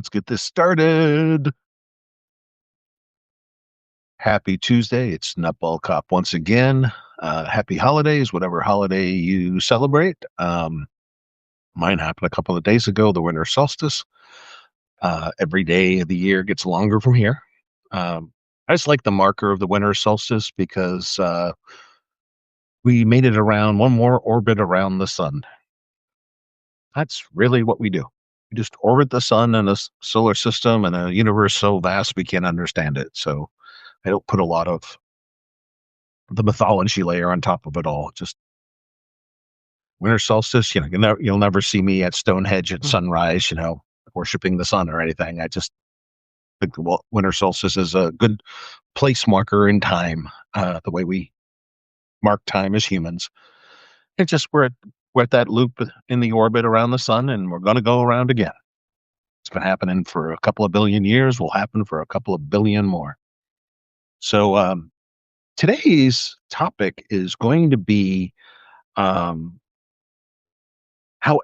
Let's get this started. Happy Tuesday. It's NutBallCop once again. Happy holidays, whatever holiday you celebrate. Mine happened a couple of days ago, the winter solstice. Every day of the year gets longer from here. I just like the marker of the winter solstice because we made it around one more orbit around the sun. That's really what we do. We just orbit the sun and the solar system and a universe so vast we can't understand it. So I don't put a lot of the mythology layer on top of it all. Just winter solstice, you'll never see me at Stonehenge at sunrise, worshiping the sun or anything. I just think winter solstice is a good place marker in time, the way we mark time as humans. It's just we're at that loop in the orbit around the sun, and we're going to go around again. It's been happening for a couple of billion years. Will happen for a couple of billion more. So today's topic is going to be how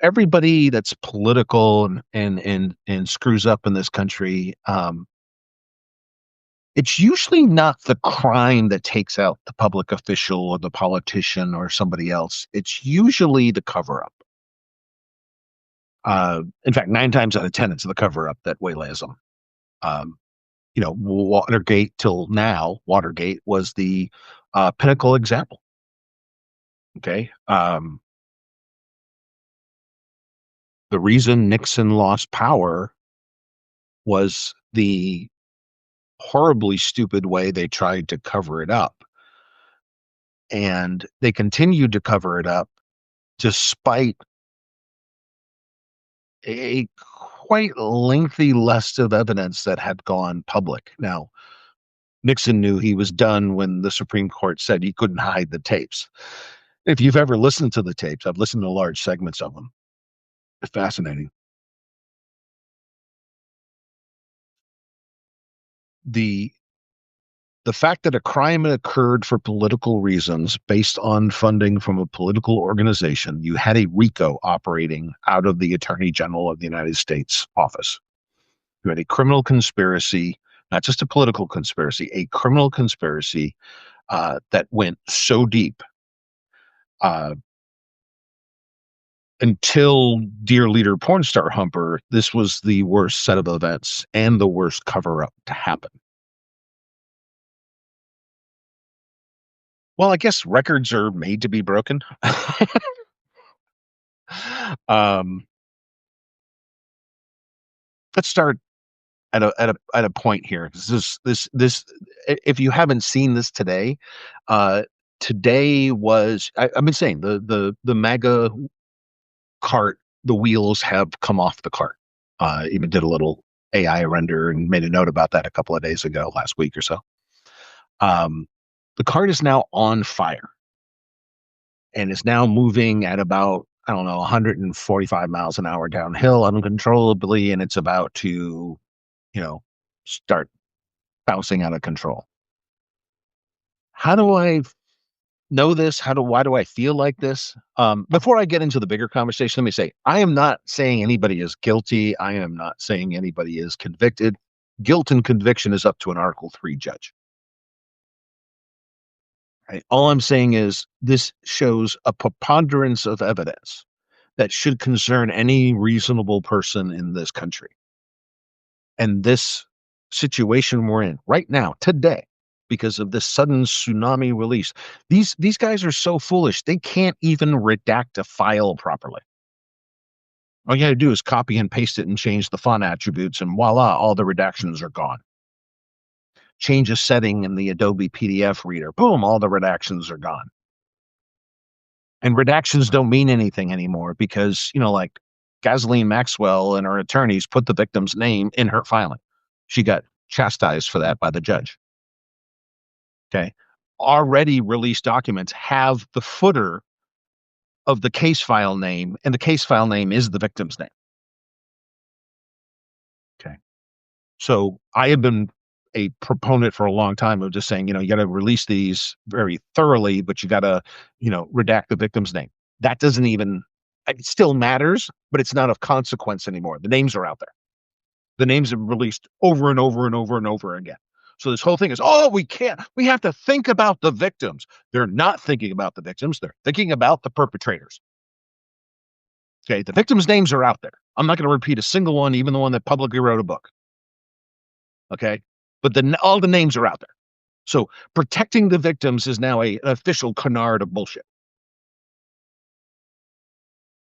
everybody that's political and screws up in this country. It's usually not the crime that takes out the public official or the politician or somebody else. It's usually the cover up. In fact, 9 times out of 10, it's the cover up that waylays them. Watergate till now, Watergate was the pinnacle example. Okay. The reason Nixon lost power was the horribly stupid way they tried to cover it up. And they continued to cover it up despite a quite lengthy list of evidence that had gone public. Now, Nixon knew he was done when the Supreme Court said he couldn't hide the tapes. If you've ever listened to the tapes, I've listened to large segments of them. It's fascinating. The fact that a crime occurred for political reasons based on funding from a political organization, you had a RICO operating out of the Attorney General of the United States office. You had a criminal conspiracy, not just a political conspiracy, a criminal conspiracy that went so deep until Dear Leader Pornstar Humper, this was the worst set of events and the worst cover-up to happen. Well, I guess records are made to be broken. Let's start at a point here. This if you haven't seen this today, today was I've been saying the MAGA cart, the wheels have come off the cart. Even did a little AI render and made a note about that a couple of days ago, last week or so. The cart is now on fire and is now moving at about, 145 miles an hour downhill uncontrollably, and it's about to, start bouncing out of control. How do I know this? Why do I feel like this? Before I get into the bigger conversation, let me say, I am not saying anybody is guilty. I am not saying anybody is convicted. Guilt and conviction is up to an Article 3 judge. Right? All I'm saying is this shows a preponderance of evidence that should concern any reasonable person in this country. And this situation we're in right now, today, because of this sudden tsunami release, these guys are so foolish, they can't even redact a file properly. All you got to do is copy and paste it and change the font attributes, and voila, all the redactions are gone. Change a setting in the Adobe PDF reader. Boom, all the redactions are gone. And redactions don't mean anything anymore because, like Ghislaine Maxwell and her attorneys put the victim's name in her filing. She got chastised for that by the judge. Okay. Already released documents have the footer of the case file name, and the case file name is the victim's name. Okay. So I have been a proponent for a long time of just saying, you got to release these very thoroughly, but you got to, redact the victim's name. That doesn't even, it still matters, but it's not of consequence anymore. The names are out there. The names have released over and over and over and over again. So this whole thing is, oh, we have to think about the victims. They're not thinking about the victims. They're thinking about the perpetrators. Okay, the victims' names are out there. I'm not going to repeat a single one, even the one that publicly wrote a book. Okay, but all the names are out there. So protecting the victims is now an official canard of bullshit.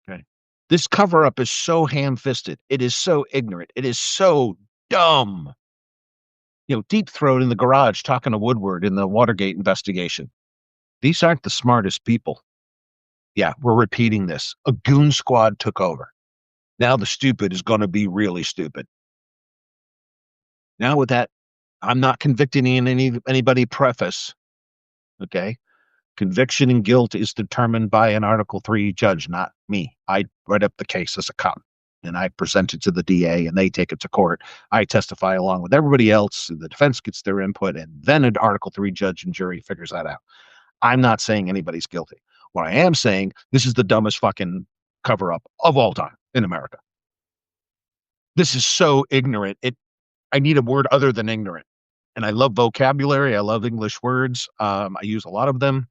Okay, this cover up is so ham-fisted. It is so ignorant. It is so dumb. Deep Throat in the garage talking to Woodward in the Watergate investigation. These aren't the smartest people. Yeah, we're repeating this. A goon squad took over. Now the stupid is going to be really stupid. Now with that, I'm not convicting anybody preface. Okay. Conviction and guilt is determined by an Article 3 judge, not me. I write up the case as a cop and I present it to the DA and they take it to court. I testify along with everybody else. The defense gets their input and then an Article 3 judge and jury figures that out. I'm not saying anybody's guilty. What I am saying, this is the dumbest fucking cover up of all time in America. This is so ignorant. I need a word other than ignorant. And I love vocabulary. I love English words. I use a lot of them.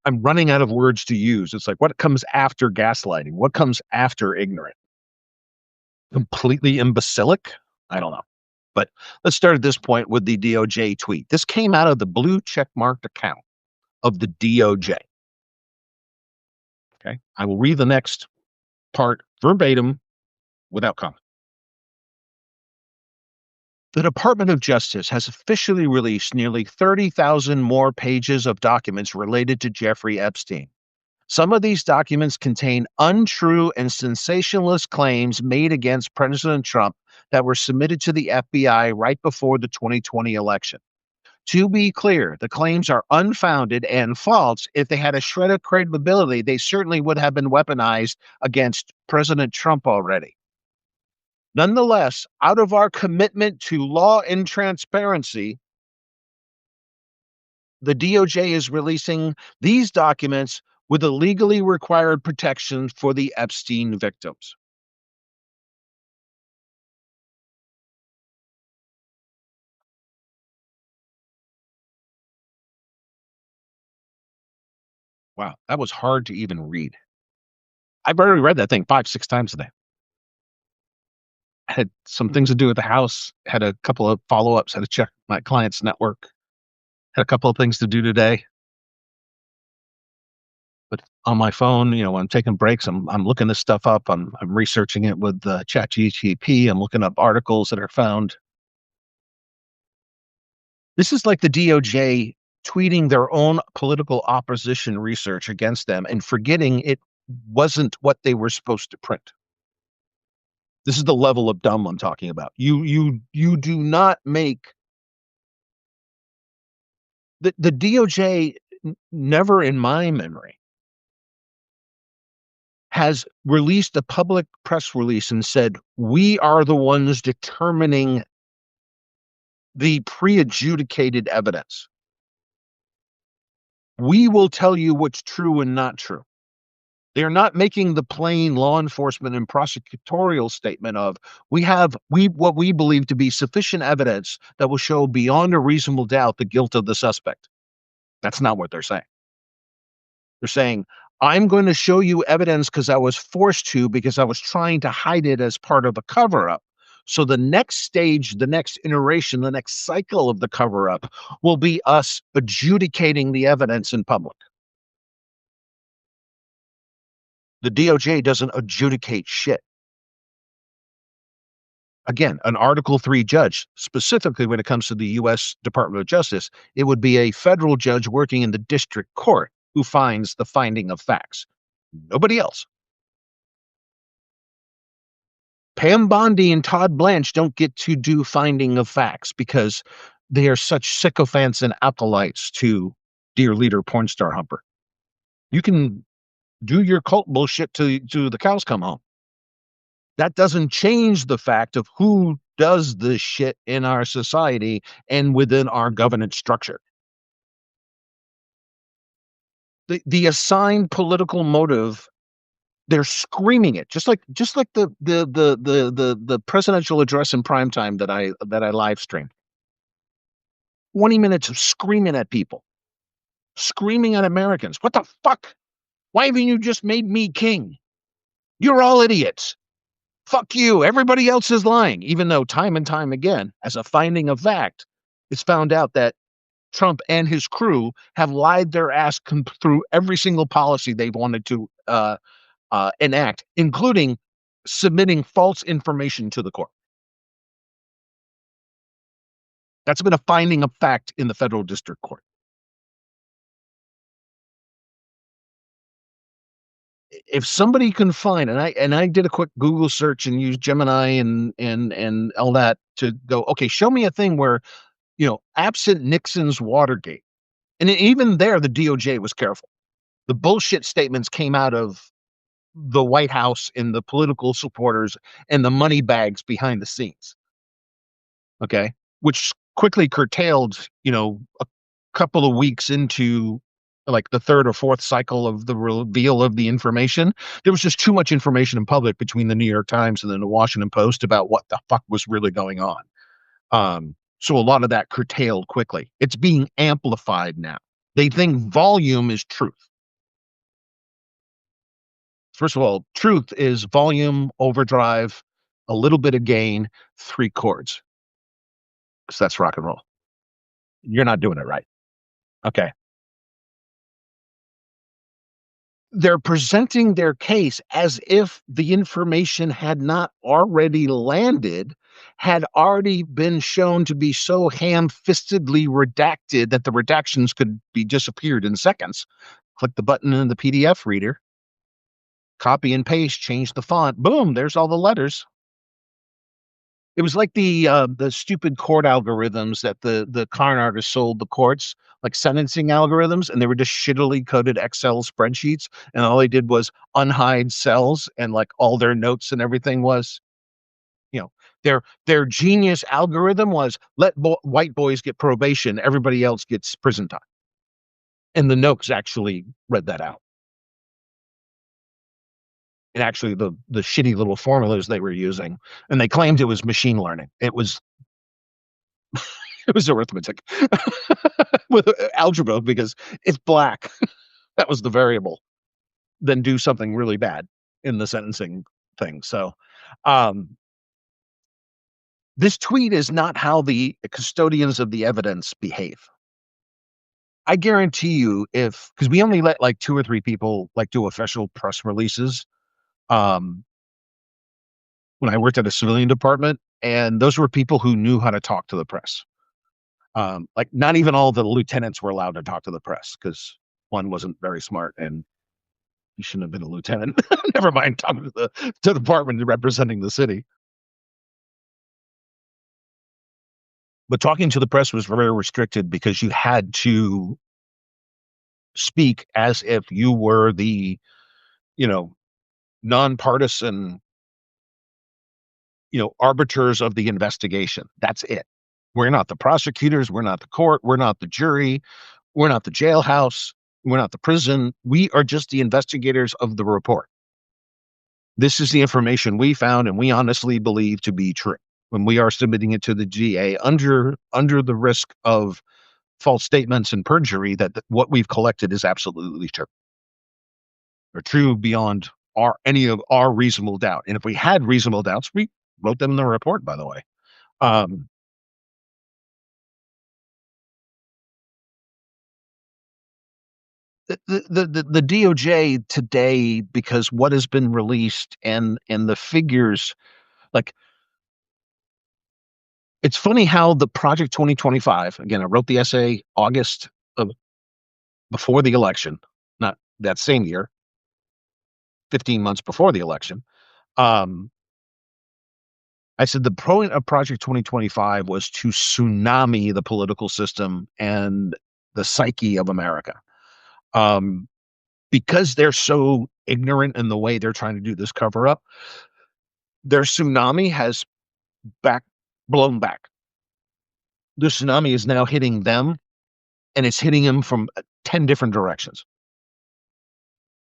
I'm running out of words to use. It's like, what comes after gaslighting? What comes after ignorant? Completely imbecilic? I don't know. But let's start at this point with the DOJ tweet. This came out of the blue checkmarked account of the DOJ. Okay. I will read the next part verbatim without comment. The Department of Justice has officially released nearly 30,000 more pages of documents related to Jeffrey Epstein. Some of these documents contain untrue and sensationalist claims made against President Trump that were submitted to the FBI right before the 2020 election. To be clear, the claims are unfounded and false. If they had a shred of credibility, they certainly would have been weaponized against President Trump already. Nonetheless, out of our commitment to law and transparency, the DOJ is releasing these documents with the legally required protections for the Epstein victims. Wow, that was hard to even read. I've already read that thing 5-6 times today. I had some things to do at the house, had a couple of follow-ups, had to check my client's network, had a couple of things to do today. But on my phone, when I'm taking breaks, I'm looking this stuff up. I'm researching it with ChatGPT. I'm looking up articles that are found. This is like the DOJ tweeting their own political opposition research against them and forgetting it wasn't what they were supposed to print. This is the level of dumb I'm talking about. You do not make the DOJ never in my memory has released a public press release and said, we are the ones determining the pre-adjudicated evidence. We will tell you what's true and not true. They're not making the plain law enforcement and prosecutorial statement of what we believe to be sufficient evidence that will show beyond a reasonable doubt the guilt of the suspect. That's not what they're saying. They're saying, I'm going to show you evidence because I was forced to, because I was trying to hide it as part of a cover-up. So the next stage, the next iteration, the next cycle of the cover-up will be us adjudicating the evidence in public. The DOJ doesn't adjudicate shit. Again, an Article 3 judge, specifically when it comes to the U.S. Department of Justice, it would be a federal judge working in the district court who finds the finding of facts. Nobody else. Pam Bondi and Todd Blanche don't get to do finding of facts because they are such sycophants and acolytes to dear leader porn star Humper. You can do your cult bullshit to the cows come home. That doesn't change the fact of who does this shit in our society and within our governance structure. The assigned political motive They're screaming it, just like the presidential address in prime time that I live streamed. 20 minutes of screaming at people, screaming at Americans. What the fuck? Why haven't you just made me king? You're all idiots. Fuck you. Everybody else is lying, even though time and time again, as a finding of fact, it's found out that Trump and his crew have lied their ass through every single policy they've wanted to enact, including submitting false information to the court. That's been a finding of fact in the federal district court. If somebody can find, and I did a quick Google search and used Gemini and all that to go, okay, show me a thing where, absent Nixon's Watergate, and even there, the DOJ was careful. The bullshit statements came out of the White House and the political supporters and the money bags behind the scenes. Okay, which quickly curtailed, a couple of weeks into like the third or fourth cycle of the reveal of the information. There was just too much information in public between the New York Times and then the Washington Post about what the fuck was really going on. So a lot of that curtailed quickly. It's being amplified now. They think volume is truth. First of all, truth is volume, overdrive, a little bit of gain, 3 chords. Because that's rock and roll. You're not doing it right. Okay. They're presenting their case as if the information had not already landed, had already been shown to be so ham-fistedly redacted that the redactions could be disappeared in seconds. Click the button in the PDF reader, copy and paste, change the font, boom, there's all the letters. It was like the stupid court algorithms that the con artists sold the courts, like sentencing algorithms, and they were just shittily coded Excel spreadsheets, and all they did was unhide cells, and like all their notes and everything was, you know, their genius algorithm was let white boys get probation, everybody else gets prison time, and the notes actually read that out. And actually, the shitty little formulas they were using, and they claimed it was machine learning. It was arithmetic with algebra because it's black. That was the variable. Then do something really bad in the sentencing thing. So, this tweet is not how the custodians of the evidence behave. I guarantee you, because we only let like 2 or 3 people like do official press releases. When I worked at a civilian department, and those were people who knew how to talk to the press. Like not even all the lieutenants were allowed to talk to the press because one wasn't very smart and he shouldn't have been a lieutenant. Never mind talking to the department representing the city. But talking to the press was very restricted because you had to speak as if you were the, nonpartisan, arbiters of the investigation. That's it. We're not the prosecutors. We're not the court. We're not the jury. We're not the jailhouse. We're not the prison. We are just the investigators of the report. This is the information we found and we honestly believe to be true. When we are submitting it to the GA under the risk of false statements and perjury, that what we've collected is absolutely true. Or true beyond any of our reasonable doubt. And if we had reasonable doubts, we wrote them in the report, by the way. The DOJ today, because what has been released and the figures, like, it's funny how the Project 2025, again, I wrote the essay August of before the election, not that same year, 15 months before the election. I said the point of Project 2025 was to tsunami the political system and the psyche of America. Because they're so ignorant in the way they're trying to do this cover up, their tsunami has blown back. The tsunami is now hitting them, and it's hitting them from 10 different directions.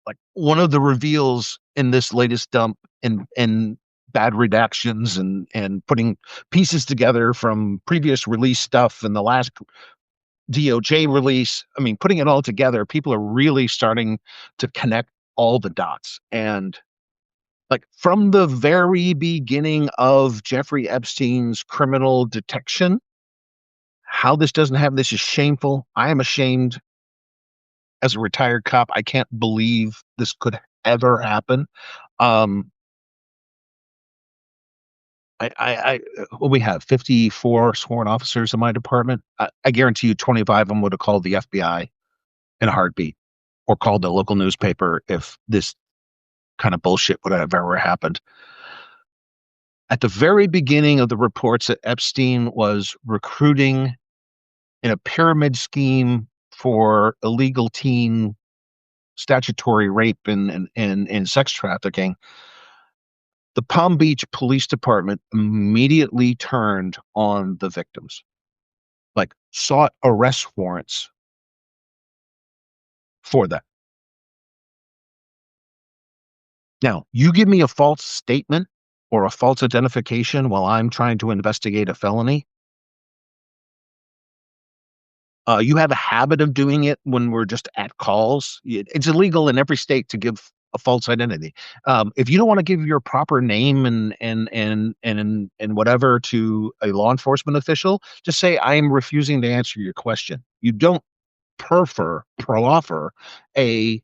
Like one of the reveals in this latest dump and bad redactions and putting pieces together from previous release stuff and the last DOJ release. I mean, putting it all together, people are really starting to connect all the dots. And like from the very beginning of Jeffrey Epstein's criminal detection, how this doesn't have this is shameful. I am ashamed as a retired cop. I can't believe this could ever happen. Um, well, we have 54 sworn officers in my department. I guarantee you 25 of them would have called the FBI in a heartbeat or called the local newspaper if this kind of bullshit would have ever happened. At the very beginning of the reports that Epstein was recruiting in a pyramid scheme for illegal teen statutory rape and sex trafficking, the Palm Beach Police Department immediately turned on the victims, like sought arrest warrants for that. Now, you give me a false statement or a false identification while I'm trying to investigate a felony. You have a habit of doing it when we're just at calls. It's illegal in every state to give a false identity. If you don't want to give your proper name and whatever to a law enforcement official, just say I am refusing to answer your question. You don't proffer a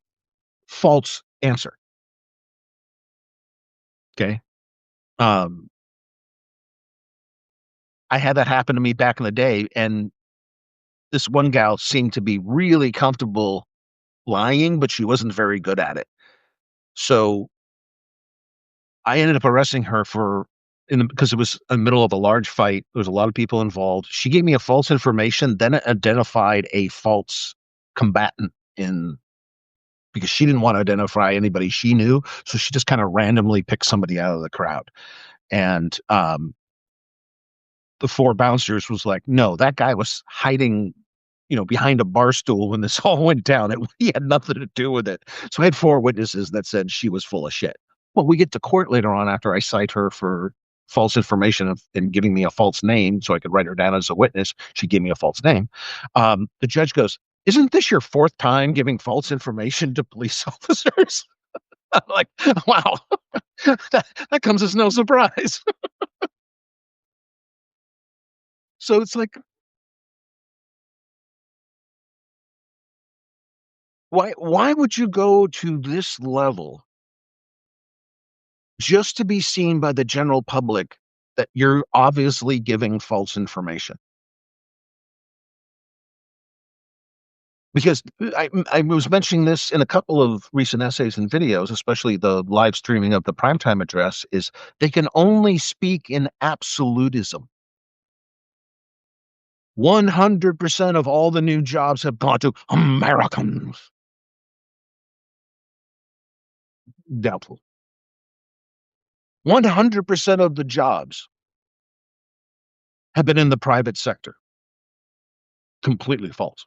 false answer. Okay. Um, I had that happen to me back in the day, and this one gal seemed to be really comfortable lying, but she wasn't very good at it. So I ended up arresting her because it was in the middle of a large fight. There was a lot of people involved. She gave me a false information, then it identified a false combatant in because she didn't want to identify anybody she knew. So she just kind of randomly picked somebody out of the crowd. And the four bouncers was like, no, that guy was hiding, behind a bar stool when this all went down. He had nothing to do with it. So I had four witnesses that said she was full of shit. Well, we get to court later on after I cite her for false information and giving me a false name so I could write her down as a witness. She gave me a false name. The judge goes, isn't this your fourth time giving false information to police officers? I'm like, wow, that comes as no surprise. So it's like, why would you go to this level just to be seen by the general public that you're obviously giving false information? Because I was mentioning this in a couple of recent essays and videos, especially the live streaming of the primetime address, is they can only speak in absolutism. 100% of all the new jobs have gone to Americans. Doubtful. 100% of the jobs have been in the private sector. Completely false.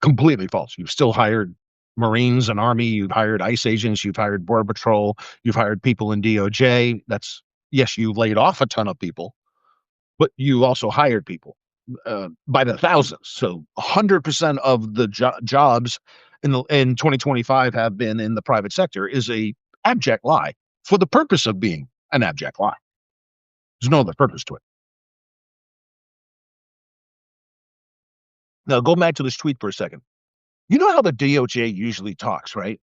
Completely false. You've still hired Marines and Army, you've hired ICE agents, you've hired Border Patrol, you've hired people in DOJ. Yes, you laid off a ton of people, but you also hired people by the thousands. So 100% of the jobs in 2025 have been in the private sector is a abject lie for the purpose of being an abject lie. There's no other purpose to it. Now, go back to this tweet for a second. You know how the DOJ usually talks, right?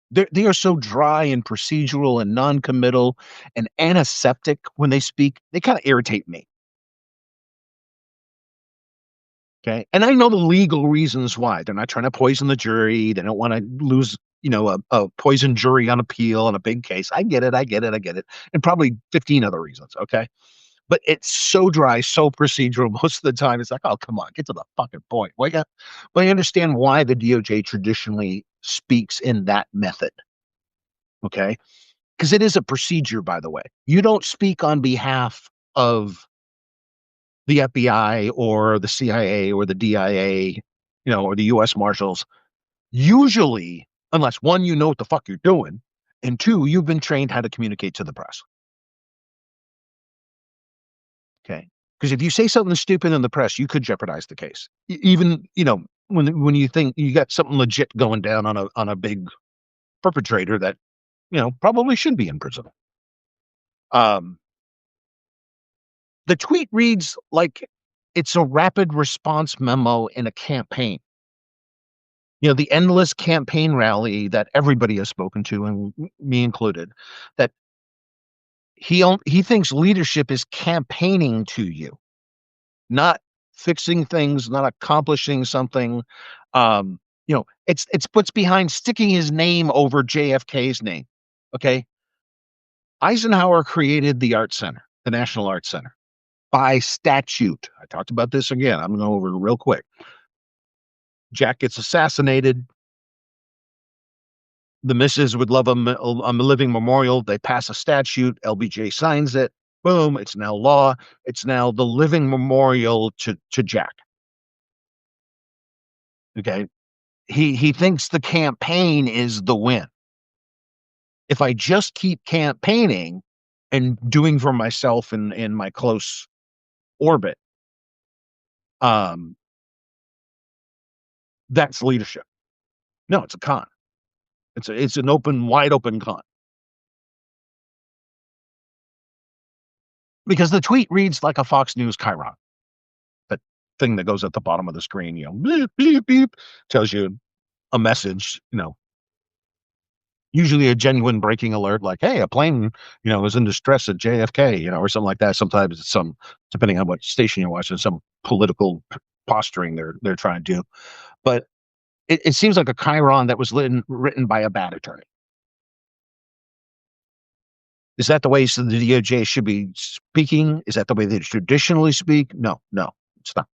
They are so dry and procedural and non-committal and antiseptic when they speak. They kind of irritate me. Okay. And I know the legal reasons why. They're not trying to poison the jury. They don't want to lose, a poison jury on appeal on a big case. I get it. I get it. I get it. And probably 15 other reasons. Okay. But it's so dry, so procedural. Most of the time, it's like, oh, come on, get to the fucking point. Well, yeah, but I understand why the DOJ traditionally speaks in that method. Okay. Because it is a procedure, by the way. You don't speak on behalf of the FBI or the CIA or the DIA, or the US Marshals. Usually, unless one, you know what the fuck you're doing, and two, you've been trained how to communicate to the press. Okay. Because if you say something stupid in the press, you could jeopardize the case. Even, when you think you got something legit going down on a big perpetrator that, probably should be in prison. Um, the tweet reads like it's a rapid response memo in a campaign. The endless campaign rally that everybody has spoken to, and me included, that he thinks leadership is campaigning to you, not fixing things, not accomplishing something. It's what's behind sticking his name over JFK's name. Okay. Eisenhower created the Art Center, the National Arts Center, by statute. I talked about this again. I'm going to go over it real quick. Jack gets assassinated. The missus would love a living memorial. They pass a statute. LBJ signs it. Boom. It's now law. It's now the living memorial to Jack. Okay. He thinks the campaign is the win. If I just keep campaigning and doing for myself in my close orbit, that's leadership. No, it's a con. It's an wide open con. Because the tweet reads like a Fox News chyron. That thing that goes at the bottom of the screen, beep, beep, beep, tells you a message, usually a genuine breaking alert, like, hey, a plane, is in distress at JFK, or something like that. Sometimes it's depending on what station you're watching, some political posturing they're trying to do. But it seems like a chyron that was written by a bad attorney. Is that the way the DOJ should be speaking? Is that the way they traditionally speak? No, it's not.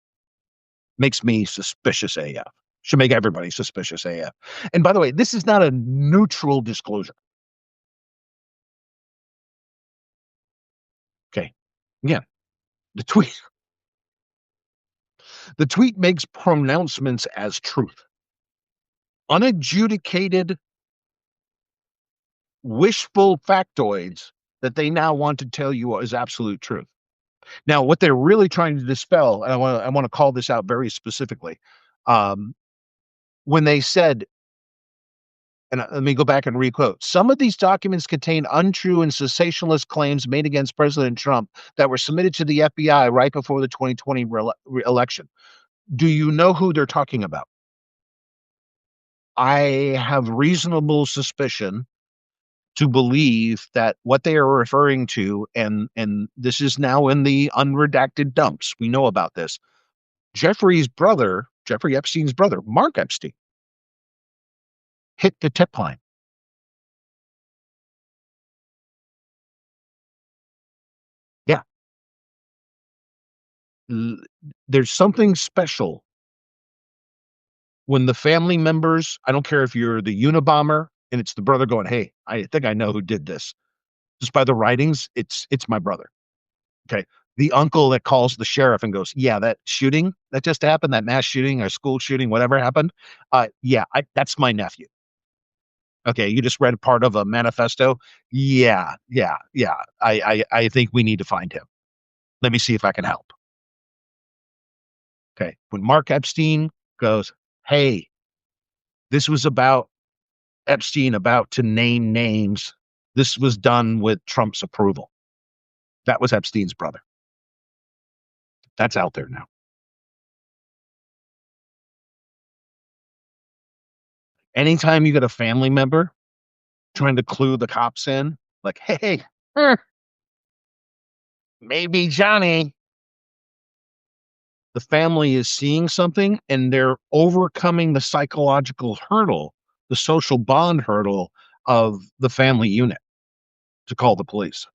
Makes me suspicious AF. Should make everybody suspicious AF. And by the way, this is not a neutral disclosure. Okay. Again, the tweet makes pronouncements as truth. Unadjudicated, wishful factoids that they now want to tell you is absolute truth. Now, what they're really trying to dispel, and I want to call this out very specifically, when they said, and let me go back and requote, some of these documents contain untrue and sensationalist claims made against President Trump that were submitted to the FBI right before the 2020 election. Do you know who they're talking about? I have reasonable suspicion to believe that what they are referring to, and this is now in the unredacted dumps, we know about this, Jeffrey Epstein's brother, Mark Epstein, hit the tip line. Yeah. There's something special when the family members, I don't care if you're the Unabomber and it's the brother going, hey, I think I know who did this. Just by the writings, it's my brother. Okay. The uncle that calls the sheriff and goes, yeah, that shooting that just happened, that mass shooting or school shooting, whatever happened. That's my nephew. Okay. You just read part of a manifesto. Yeah. I think we need to find him. Let me see if I can help. Okay. When Mark Epstein goes, hey, this was about Epstein about to name names. This was done with Trump's approval. That was Epstein's brother. That's out there now. Anytime you get a family member trying to clue the cops in, like, hey, maybe Johnny, the family is seeing something and they're overcoming the psychological hurdle, the social bond hurdle of the family unit to call the police.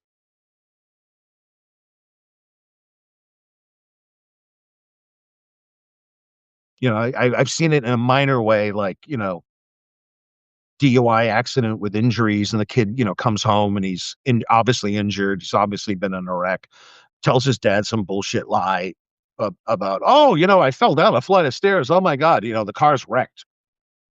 I've seen it in a minor way, like, DUI accident with injuries, and the kid, comes home and he's obviously injured. He's obviously been in a wreck. Tells his dad some bullshit lie about, oh, I fell down a flight of stairs. Oh my God, the car's wrecked.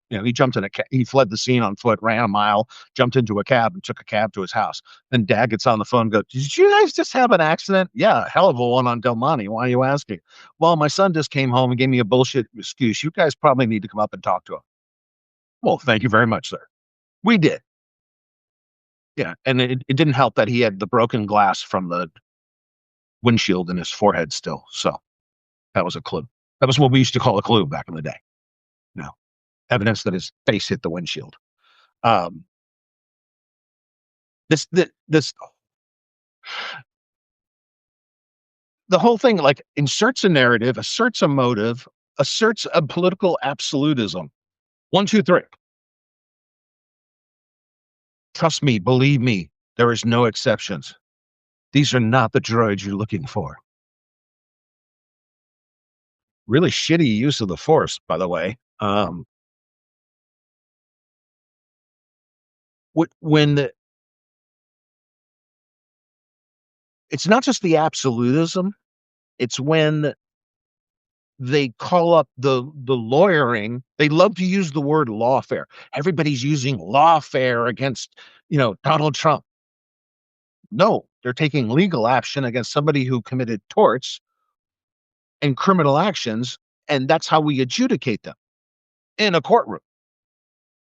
He jumped in he fled the scene on foot, ran a mile, jumped into a cab, and took a cab to his house. Then Dad gets on the phone and goes, "Did you guys just have an accident?" "Yeah, hell of a one on Del Monte. Why are you asking?" "Well, my son just came home and gave me a bullshit excuse. You guys probably need to come up and talk to him." "Well, thank you very much, sir." We did. Yeah. And it didn't help that he had the broken glass from the windshield in his forehead still. So that was a clue. That was what we used to call a clue back in the day. No, evidence that his face hit the windshield. Um, this the whole thing like inserts a narrative, asserts a motive, asserts a political absolutism. One, two, three. Trust me, believe me, there is no exceptions. These are not the droids you're looking for. Really shitty use of the Force, by the way. When it's not just the absolutism, it's when they call up the lawyering. They love to use the word lawfare. Everybody's using lawfare against, Donald Trump. No, they're taking legal action against somebody who committed torts and criminal actions, and that's how we adjudicate them in a courtroom.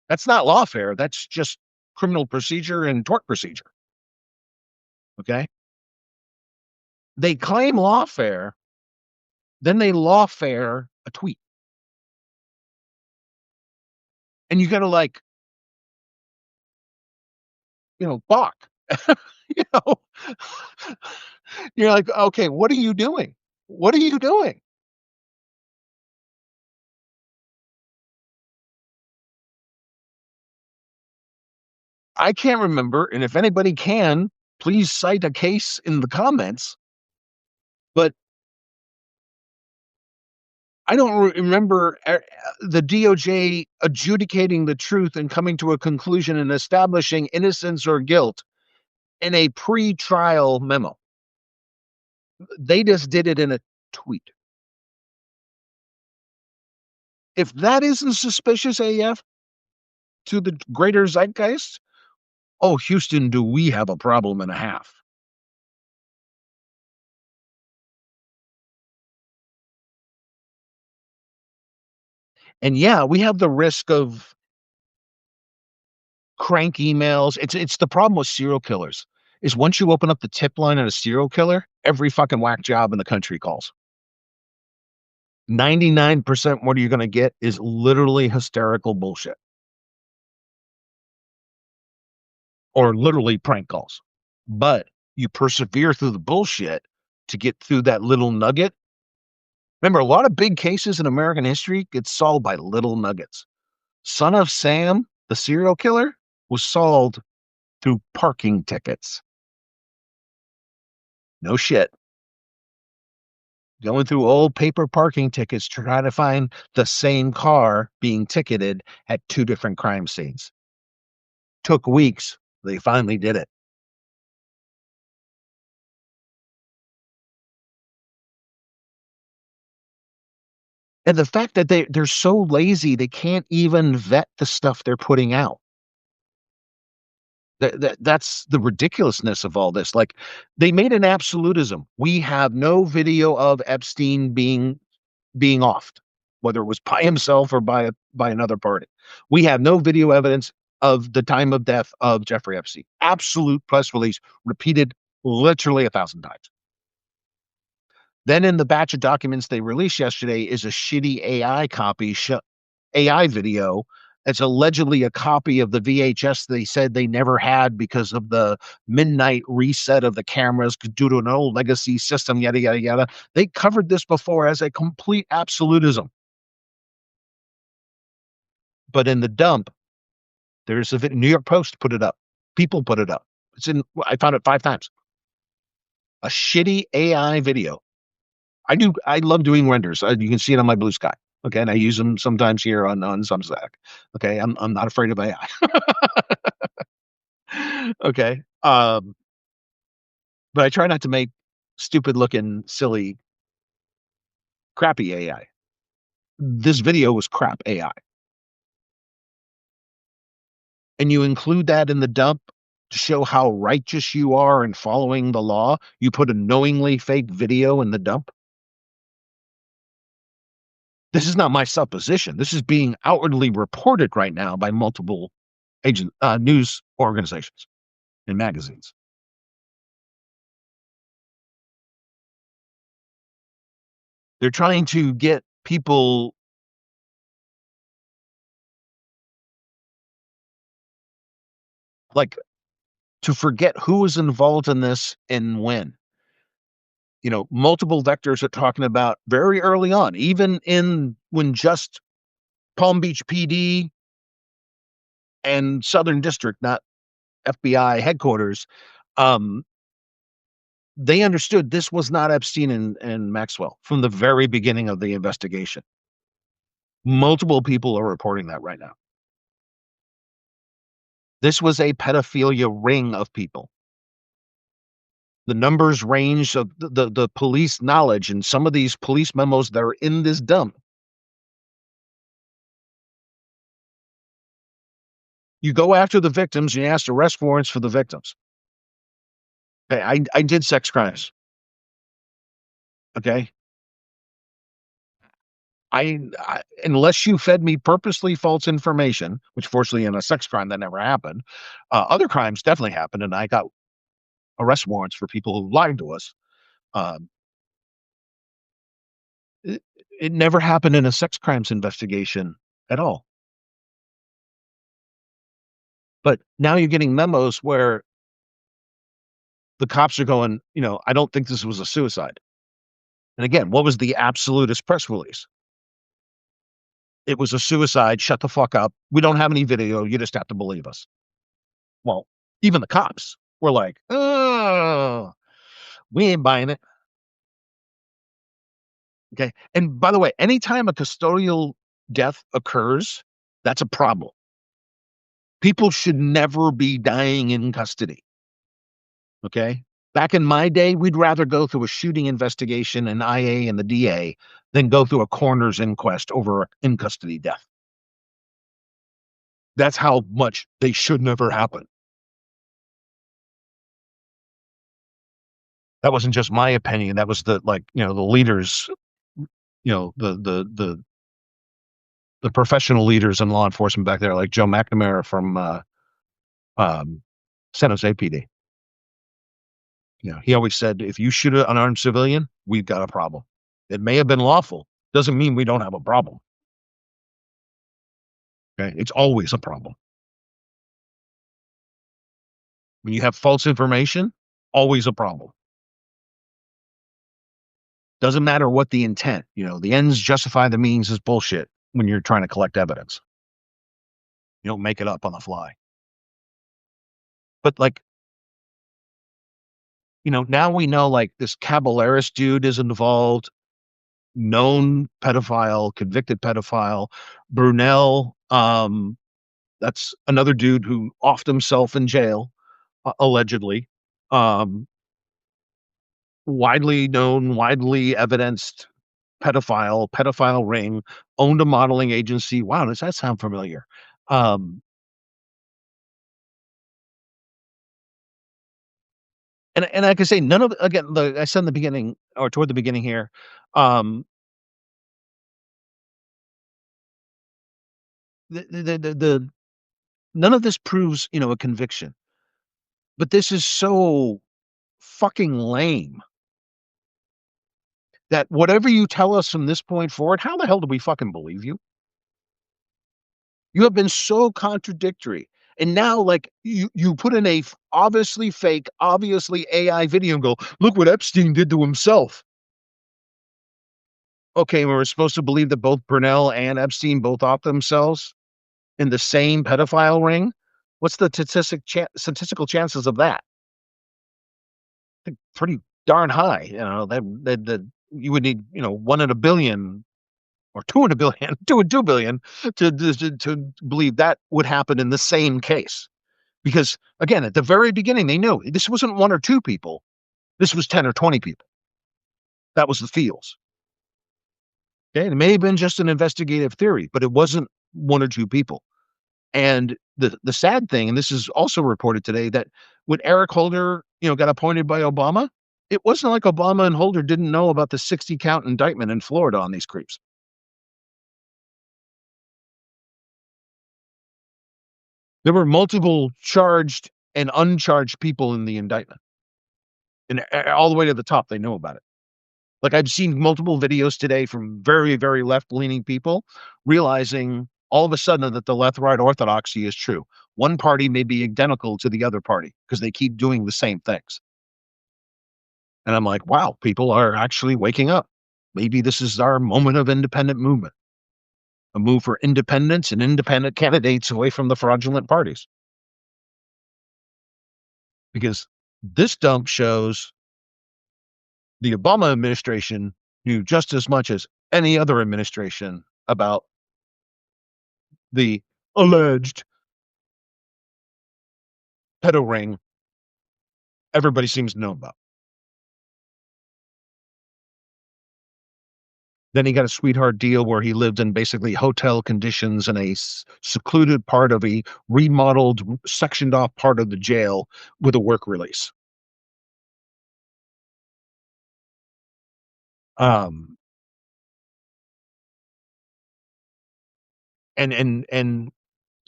That's not lawfare. That's just criminal procedure and tort procedure. Okay. They claim lawfare, then they lawfare a tweet. And you got to balk. you know, you're like, okay, what are you doing? What are you doing? I can't remember. And if anybody can, please cite a case in the comments. But I don't remember the DOJ adjudicating the truth and coming to a conclusion and establishing innocence or guilt in a pre-trial memo. They just did it in a tweet. If that isn't suspicious AF to the greater zeitgeist, oh, Houston, do we have a problem and a half? And yeah, we have the risk of crank emails. It's the problem with serial killers is once you open up the tip line on a serial killer, every fucking whack job in the country calls. 99% what you're going to get is literally hysterical bullshit or literally prank calls. But you persevere through the bullshit to get through that little nugget. Remember, a lot of big cases in American history get solved by little nuggets. Son of Sam, the serial killer, was solved through parking tickets. No shit. Going through old paper parking tickets to try to find the same car being ticketed at two different crime scenes. Took weeks. They finally did it. And the fact that they're so lazy, they can't even vet the stuff they're putting out. That's the ridiculousness of all this. Like they made an absolutism. We have no video of Epstein being offed, whether it was by himself or by another party. We have no video evidence of the time of death of Jeffrey Epstein. Absolute press release, repeated literally 1,000 times. Then in the batch of documents they released yesterday is a shitty AI video. It's allegedly a copy of the VHS they said they never had because of the midnight reset of the cameras due to an old legacy system, yada, yada, yada. They covered this before as a complete absolutism. But in the dump, there's a New York Post put it up. People put it up. I found it 5 times. A shitty AI video. I love doing renders. You can see it on my Blue Sky. Okay. And I use them sometimes here on Substack. Okay. I'm not afraid of AI. Okay. But I try not to make stupid looking, silly, crappy AI. This video was crap AI. and you include that in the dump to show how righteous you are in following the law, you put a knowingly fake video in the dump. This is not my supposition. This is being outwardly reported right now by multiple news organizations and magazines. They're trying to get people like to forget who was involved in this and when. Multiple vectors are talking about very early on, even in when just Palm Beach PD and Southern District, not FBI headquarters, um, they understood this was not Epstein and Maxwell from the very beginning of the investigation. Multiple people are reporting that right now. This was a pedophilia ring of people. The numbers range of the police knowledge and some of these police memos that are in this dump. You go after the victims and you ask arrest warrants for the victims. Okay, I did sex crimes. Okay. I unless you fed me purposely false information, which fortunately in a sex crime that never happened. Other crimes definitely happened, and I got arrest warrants for people who lied to us. Um, it never happened in a sex crimes investigation at all. But now you're getting memos where the cops are going, I don't think this was a suicide. And again, what was the absolutist press release? It was a suicide. Shut the fuck up. We don't have any video. You just have to believe us. Well, even the cops were like, oh, we ain't buying it. Okay. And by the way, anytime a custodial death occurs, that's a problem. People should never be dying in custody. Okay. Back in my day, we'd rather go through a shooting investigation and IA and the DA than go through a coroner's inquest over an in custody death. That's how much they should never happen. That wasn't just my opinion. That was the leaders, the professional leaders in law enforcement back there, like Joe McNamara from um, San Jose PD. He always said, if you shoot an unarmed civilian, we've got a problem. It may have been lawful. Doesn't mean we don't have a problem. Okay. It's always a problem. When you have false information, always a problem. Doesn't matter what the intent. The ends justify the means is bullshit when you're trying to collect evidence. You don't make it up on the fly. But now we know this Caballeros dude is involved, known pedophile, convicted pedophile. Brunel, that's another dude who offed himself in jail, allegedly. Widely known, widely evidenced pedophile ring, owned a modeling agency. Wow, does that sound familiar? And I can say none of again. I said in the beginning or toward the beginning here, um, the none of this proves a conviction, but this is so fucking lame that whatever you tell us from this point forward, how the hell do we fucking believe you? You have been so contradictory. And now, you put in a obviously fake, obviously AI video and go, look what Epstein did to himself. Okay, we're supposed to believe that both Brunel and Epstein both off themselves in the same pedophile ring. What's the statistical chances of that? I think pretty darn high. That you would need 1 in a billion or 2 in a billion, 2 in 2 billion to believe that would happen in the same case. Because again, at the very beginning, they knew this wasn't 1 or 2 people. This was 10 or 20 people. That was the feels. Okay. It may have been just an investigative theory, but it wasn't 1 or 2 people. And the sad thing, and this is also reported today, that when Eric Holder, got appointed by Obama, it wasn't like Obama and Holder didn't know about the 60 count indictment in Florida on these creeps. There were multiple charged and uncharged people in the indictment, and all the way to the top, they know about it. Like, I've seen multiple videos today from very, very left leaning people realizing all of a sudden that the left right orthodoxy is true. One party may be identical to the other party because they keep doing the same things. And I'm like, wow, people are actually waking up. Maybe this is our moment of independent movement, a move for independence and independent candidates away from the fraudulent parties. Because this dump shows the Obama administration knew just as much as any other administration about the alleged pedo ring everybody seems to know about. Then he got a sweetheart deal where he lived in basically hotel conditions in a secluded part of a remodeled, sectioned off part of the jail with a work release. Um, and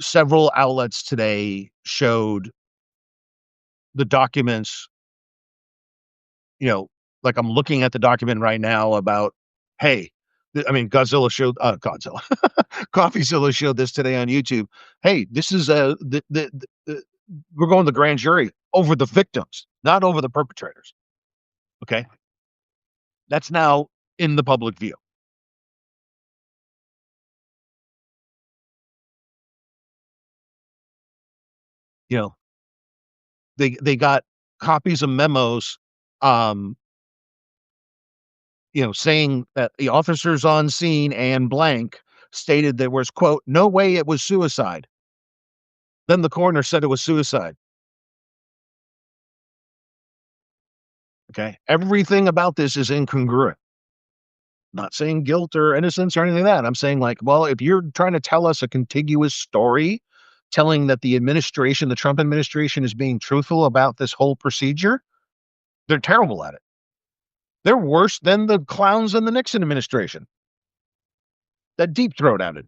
several outlets today showed the documents, you know, like I'm looking at the document right now about, hey, I mean, Godzilla, CoffeeZilla showed this today on YouTube. Hey, this is we're going to the grand jury over the victims, not over the perpetrators. Okay, that's now in the public view. You know, they got copies of memos, um, saying that the officers on scene and blank stated there was, quote, no way it was suicide. Then the coroner said it was suicide. Okay. Everything about this is incongruent. Not saying guilt or innocence or anything like that. I'm saying, like, well, if you're trying to tell us a contiguous story, telling that the Trump administration is being truthful about this whole procedure, they're terrible at it. They're worse than the clowns in the Nixon administration that deep throat-outed.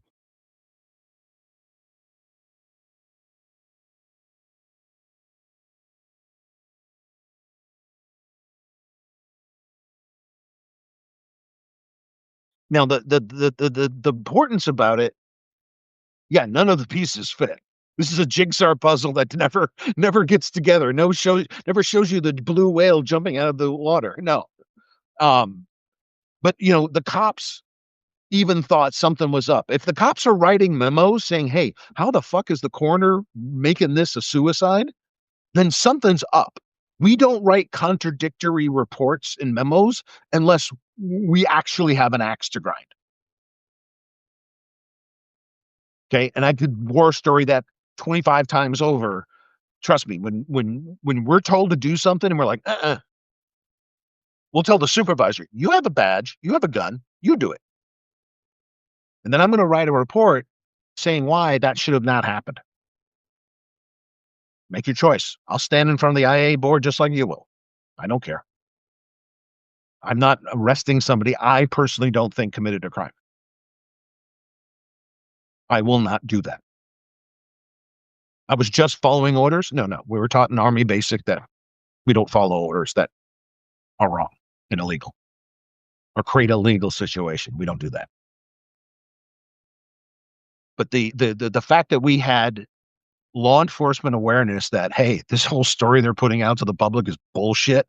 Now, the importance about it, yeah, none of the pieces fit. This is a jigsaw puzzle that never gets together. Never shows you the blue whale jumping out of the water. No. Um, but the cops even thought something was up. If the cops are writing memos saying, "Hey, how the fuck is the coroner making this a suicide?" then something's up. We don't write contradictory reports in memos unless we actually have an axe to grind. Okay, and I could war story that 25 times over. Trust me, when we're told to do something and we're like, we'll tell the supervisor, you have a badge, you have a gun, you do it. And then I'm going to write a report saying why that should have not happened. Make your choice. I'll stand in front of the IA board just like you will. I don't care. I'm not arresting somebody I personally don't think committed a crime. I will not do that. I was just following orders. No, no. We were taught in Army Basic that we don't follow orders that are wrong and illegal or create a legal situation. We don't do that. But the fact that we had law enforcement awareness that, hey, this whole story they're putting out to the public is bullshit.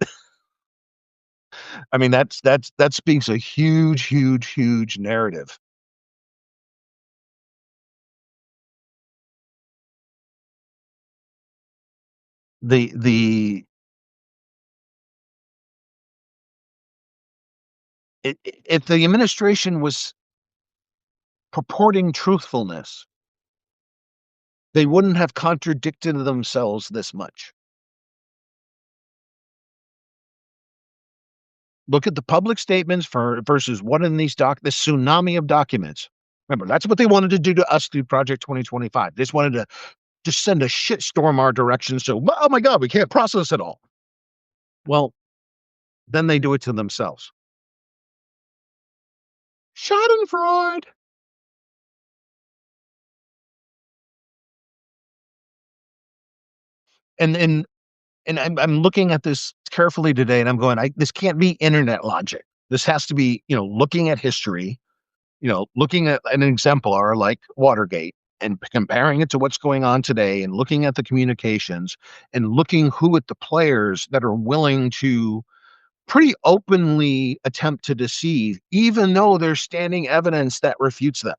I mean, that speaks a huge, huge, huge narrative. The if the administration was purporting truthfulness, they wouldn't have contradicted themselves this much. Look at the public statements versus what in this tsunami of documents. Remember, that's what they wanted to do to us through Project 2025. They just wanted to just send a shitstorm our direction. So, oh my God, we can't process it all. Well, then they do it to themselves. Schadenfreude. And I'm looking at this carefully today, and I'm going, this can't be internet logic. This has to be, looking at history, looking at an exemplar like Watergate and comparing it to what's going on today, and looking at the communications and looking who at the players that are willing to pretty openly attempt to deceive, even though there's standing evidence that refutes them.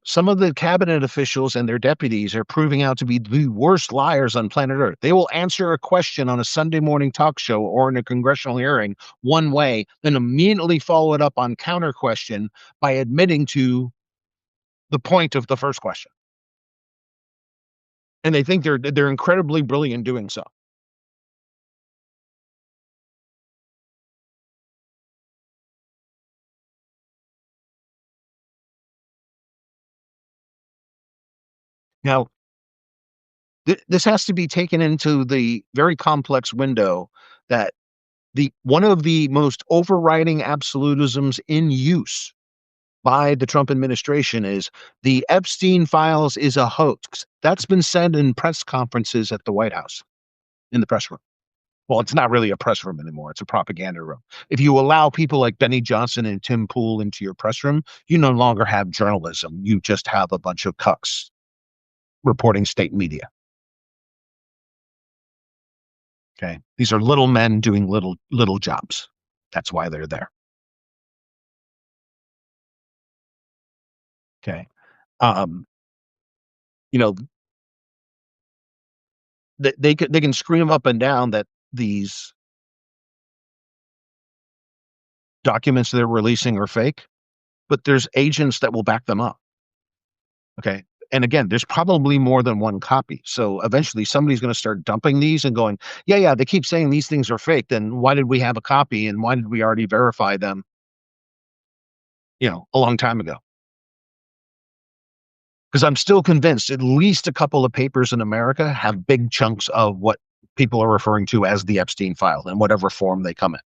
Some of the cabinet officials and their deputies are proving out to be the worst liars on planet Earth. They will answer a question on a Sunday morning talk show or in a congressional hearing one way, then immediately follow it up on counter question by admitting to the point of the first question. And they think they're incredibly brilliant doing so. Now, this has to be taken into the very complex window that the one of the most overriding absolutisms in use by the Trump administration is the Epstein files is a hoax. That's been said in press conferences at the White House, in the press room. Well, it's not really a press room anymore. It's a propaganda room. If you allow people like Benny Johnson and Tim Pool into your press room, you no longer have journalism. You just have a bunch of cucks reporting state media. Okay. These are little men doing little jobs. That's why they're there. Okay. Um, you know, they can scream up and down that these documents they're releasing are fake, but there's agents that will back them up. Okay. And again, there's probably more than one copy. So eventually somebody's going to start dumping these and going, yeah, they keep saying these things are fake. Then why did we have a copy? And why did we already verify them, a long time ago? Because I'm still convinced at least a couple of papers in America have big chunks of what people are referring to as the Epstein file in whatever form they come in.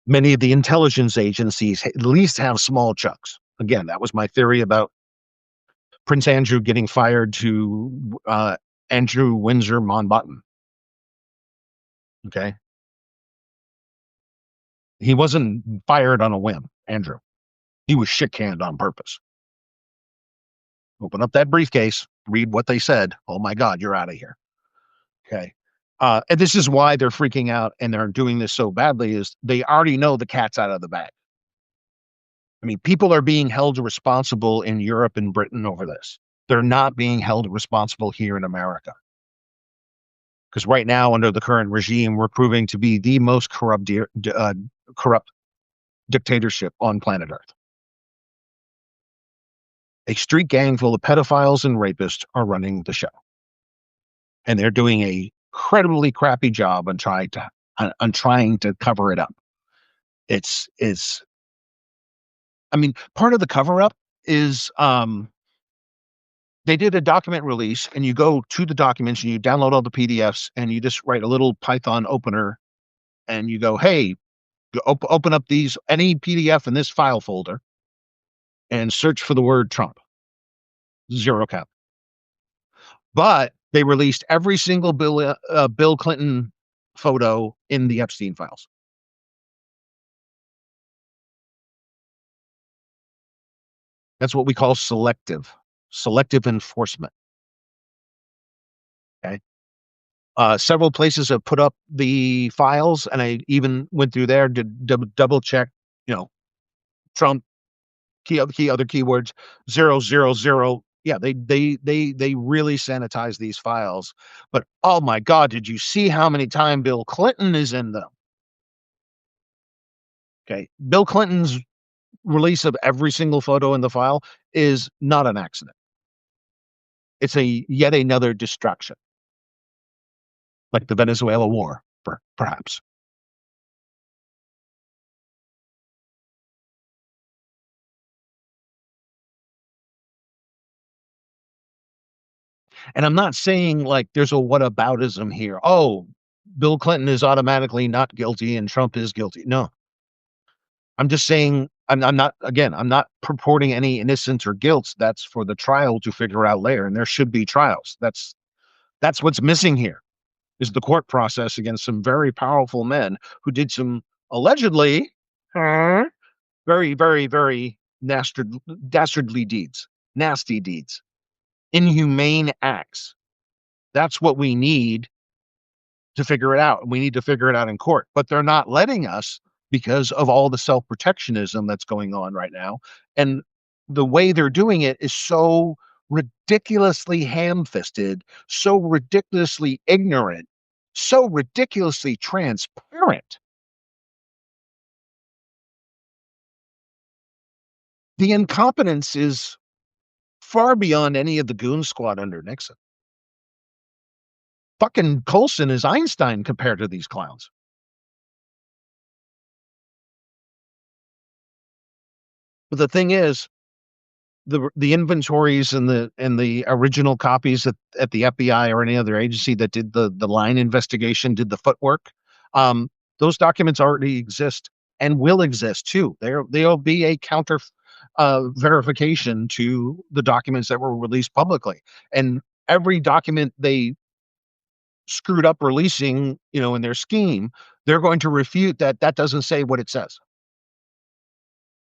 Many of the intelligence agencies at least have small chunks. Again, that was my theory about Prince Andrew getting fired to Andrew Windsor Mountbatten. Okay. He wasn't fired on a whim, Andrew. He was shit canned on purpose. Open up that briefcase, read what they said. Oh my God, you're out of here. Okay. And this is why they're freaking out and they're doing this so badly is they already know the cat's out of the bag. I mean, people are being held responsible in Europe and Britain over this. They're not being held responsible here in America. Because right now, under the current regime, we're proving to be the most corrupt dictatorship on planet Earth. A street gang full of pedophiles and rapists are running the show. And they're doing a incredibly crappy job on trying to cover it up. I mean, part of the cover up is they did a document release and you go to the documents and you download all the PDFs and you just write a little Python opener and you go, hey, open up any PDF in this file folder and search for the word Trump. Zero count. But they released every single Bill Clinton photo in the Epstein files. That's what we call selective enforcement. Okay. Several places have put up the files, and I even went through there to double check, Trump key other keywords 000. Yeah, they really sanitize these files. But oh my God, did you see how many times Bill Clinton is in them? Okay, Bill Clinton's release of every single photo in the file is not an accident. It's yet another distraction. like the Venezuela war, perhaps. And I'm not saying like there's a whataboutism here. Oh, Bill Clinton is automatically not guilty and Trump is guilty. No, I'm just saying I'm not again. I'm not purporting any innocence or guilt. That's for the trial to figure out later, and there should be trials. That's what's missing here is the court process against some very powerful men who did some allegedly very, very, very dastardly deeds, nasty deeds, inhumane acts. That's what we need to figure it out. We need to figure it out in court, but they're not letting us because of all the self protectionism that's going on right now. And the way they're doing it is so ridiculously ham fisted, so ridiculously ignorant, so ridiculously transparent. The incompetence is far beyond any of the goon squad under Nixon. Fucking Colson is Einstein compared to these clowns. But the thing is, the inventories and the original copies at the FBI or any other agency that did the line investigation, did the footwork, those documents already exist and will exist too. They'll be a counter verification to the documents that were released publicly. And every document they screwed up releasing, in their scheme, they're going to refute that doesn't say what it says.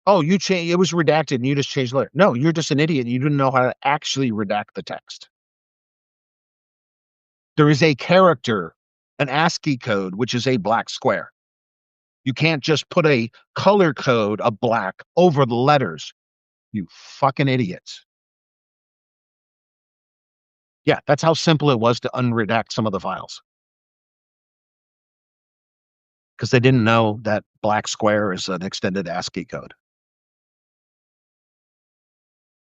Oh, you change it was redacted and you just changed the letter. No, you're just an idiot. You didn't know how to actually redact the text. There is a character, an ASCII code, which is a black square. You can't just put a color code of black over the letters. You fucking idiots. Yeah, that's how simple it was to unredact some of the files. Because they didn't know that black square is an extended ASCII code.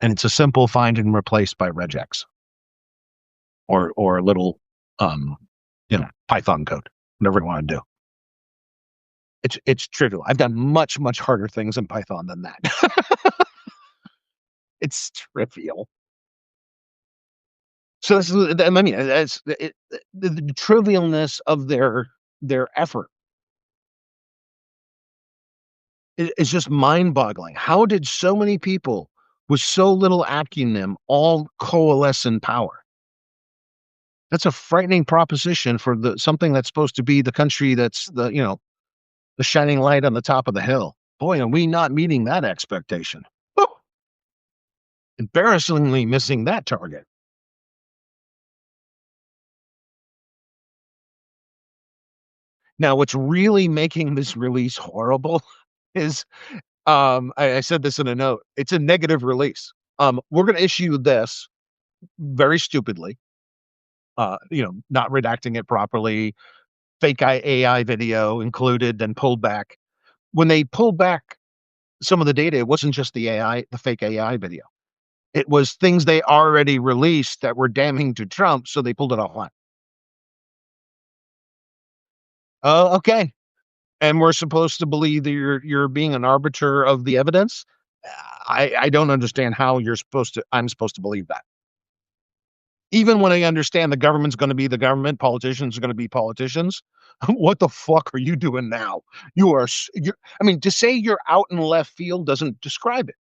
And it's a simple find and replace by regex or a little Python code, whatever you want to do. It's trivial. I've done much, much harder things in Python than that. It's trivial. So this is, I mean, the trivialness of their effort is just mind-boggling. How did so many people with so little acumen all coalesce in power? That's a frightening proposition for something that's supposed to be the country that's the shining light on the top of the hill. Boy, are we not meeting that expectation. Woo! Embarrassingly missing that target. Now, what's really making this release horrible is, I said this in a note. It's a negative release. We're going to issue this very stupidly, not redacting it properly, fake AI video included, then pulled back. When they pulled back some of the data, it wasn't just the fake AI video. It was things they already released that were damning to Trump, so they pulled it offline. Oh, okay. And we're supposed to believe that you're being an arbiter of the evidence. I don't understand how I'm supposed to believe that. Even when I understand the government's going to be the government, politicians are going to be politicians. What the fuck are you doing now? I mean, to say you're out in left field doesn't describe it.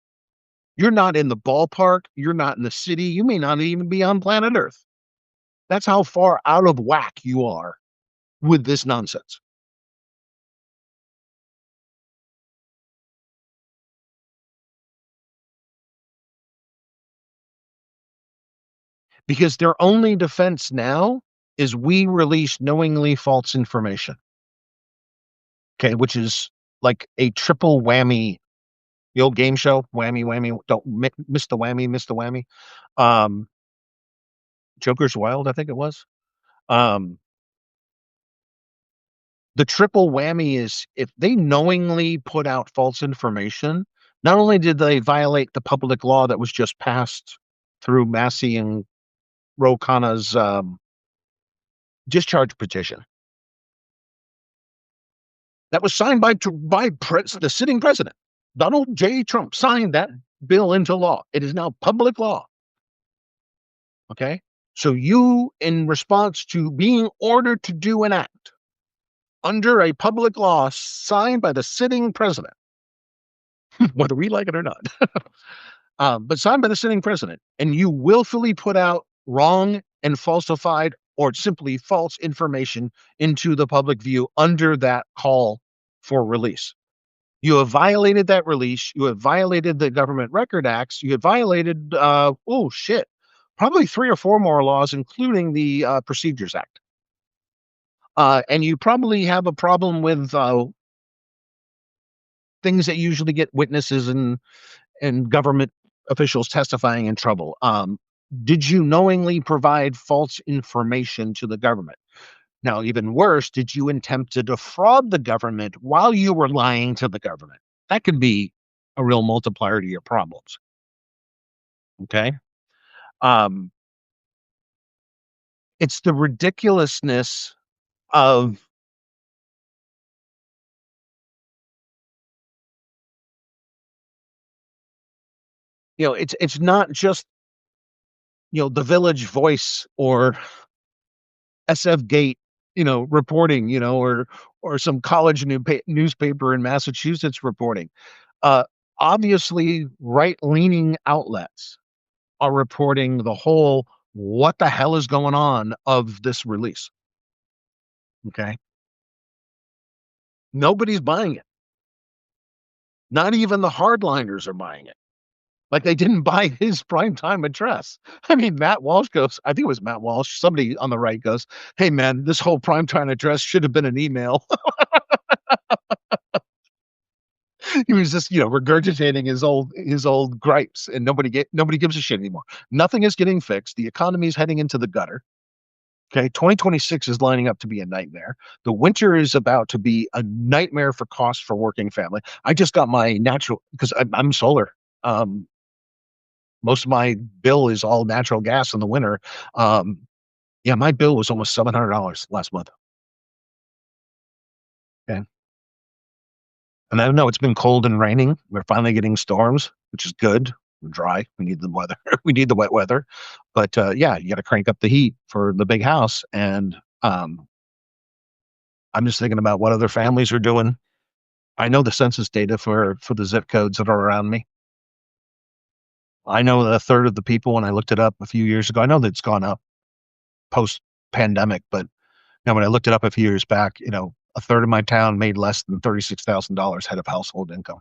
You're not in the ballpark. You're not in the city. You may not even be on planet Earth. That's how far out of whack you are with this nonsense. Because their only defense now is we release knowingly false information. Okay, which is like a triple whammy. The old game show, whammy, whammy, don't miss the whammy, miss the whammy. Um, Joker's Wild, I think it was. Um, the triple whammy is if they knowingly put out false information, not only did they violate the public law that was just passed through Massey and Ro Khanna's discharge petition that was signed by the sitting president. Donald J. Trump signed that bill into law. It is now public law. Okay. So you, in response to being ordered to do an act under a public law signed by the sitting president, whether we like it or not, but signed by the sitting president, and you willfully put out wrong and falsified or simply false information into the public view under that call for release. You have violated that release. You have violated the Government Record Acts. You have violated, probably 3 or 4 more laws, including the Procedures Act. And you probably have a problem with things that usually get witnesses and government officials testifying in trouble. Did you knowingly provide false information to the government? Now, even worse, did you attempt to defraud the government while you were lying to the government? That could be a real multiplier to your problems. Okay. It's the ridiculousness of, it's not just, the Village Voice or SF Gate, reporting, or some college newspaper in Massachusetts reporting. Uh, Obviously, right-leaning outlets are reporting the whole what the hell is going on of this release. Okay. Nobody's buying it. Not even the hardliners are buying it. Like they didn't buy his primetime address. I mean, Matt Walsh goes, I think it was Matt Walsh, somebody on the right goes, hey man, this whole primetime address should have been an email. He was just, regurgitating his old gripes, and nobody gives a shit anymore. Nothing is getting fixed. The economy is heading into the gutter. Okay, 2026 is lining up to be a nightmare. The winter is about to be a nightmare for costs for working family. I just got my natural, because I'm solar. Most of my bill is all natural gas in the winter. Yeah, my bill was almost $700 last month. Okay. And I know it's been cold and raining. We're finally getting storms, which is good. We're dry. We need the weather. We need the wet weather. But yeah, you got to crank up the heat for the big house. And I'm just thinking about what other families are doing. I know the census data for the zip codes that are around me. I know that a third of the people, when I looked it up a few years ago, I know that it's gone up post pandemic, but when I looked it up a few years back, a third of my town made less than $36,000 head of household income.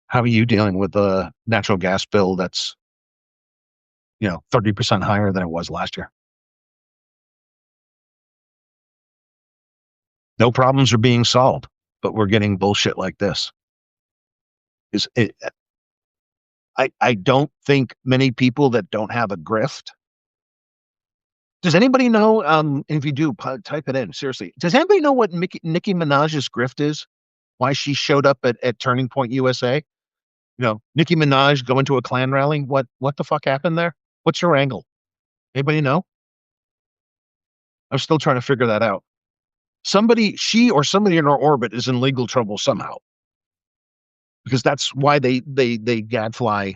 How are you dealing with the natural gas bill that's, 30% higher than it was last year? No problems are being solved, but we're getting bullshit like this. Is it, I don't think many people that don't have a grift. Does anybody know? If you do, type it in. Seriously, does anybody know what Nicki Minaj's grift is? Why she showed up at Turning Point USA? Nicki Minaj going to a Klan rally. What the fuck happened there? What's your angle? Anybody know? I'm still trying to figure that out. She or somebody in our orbit is in legal trouble somehow, because that's why they gadfly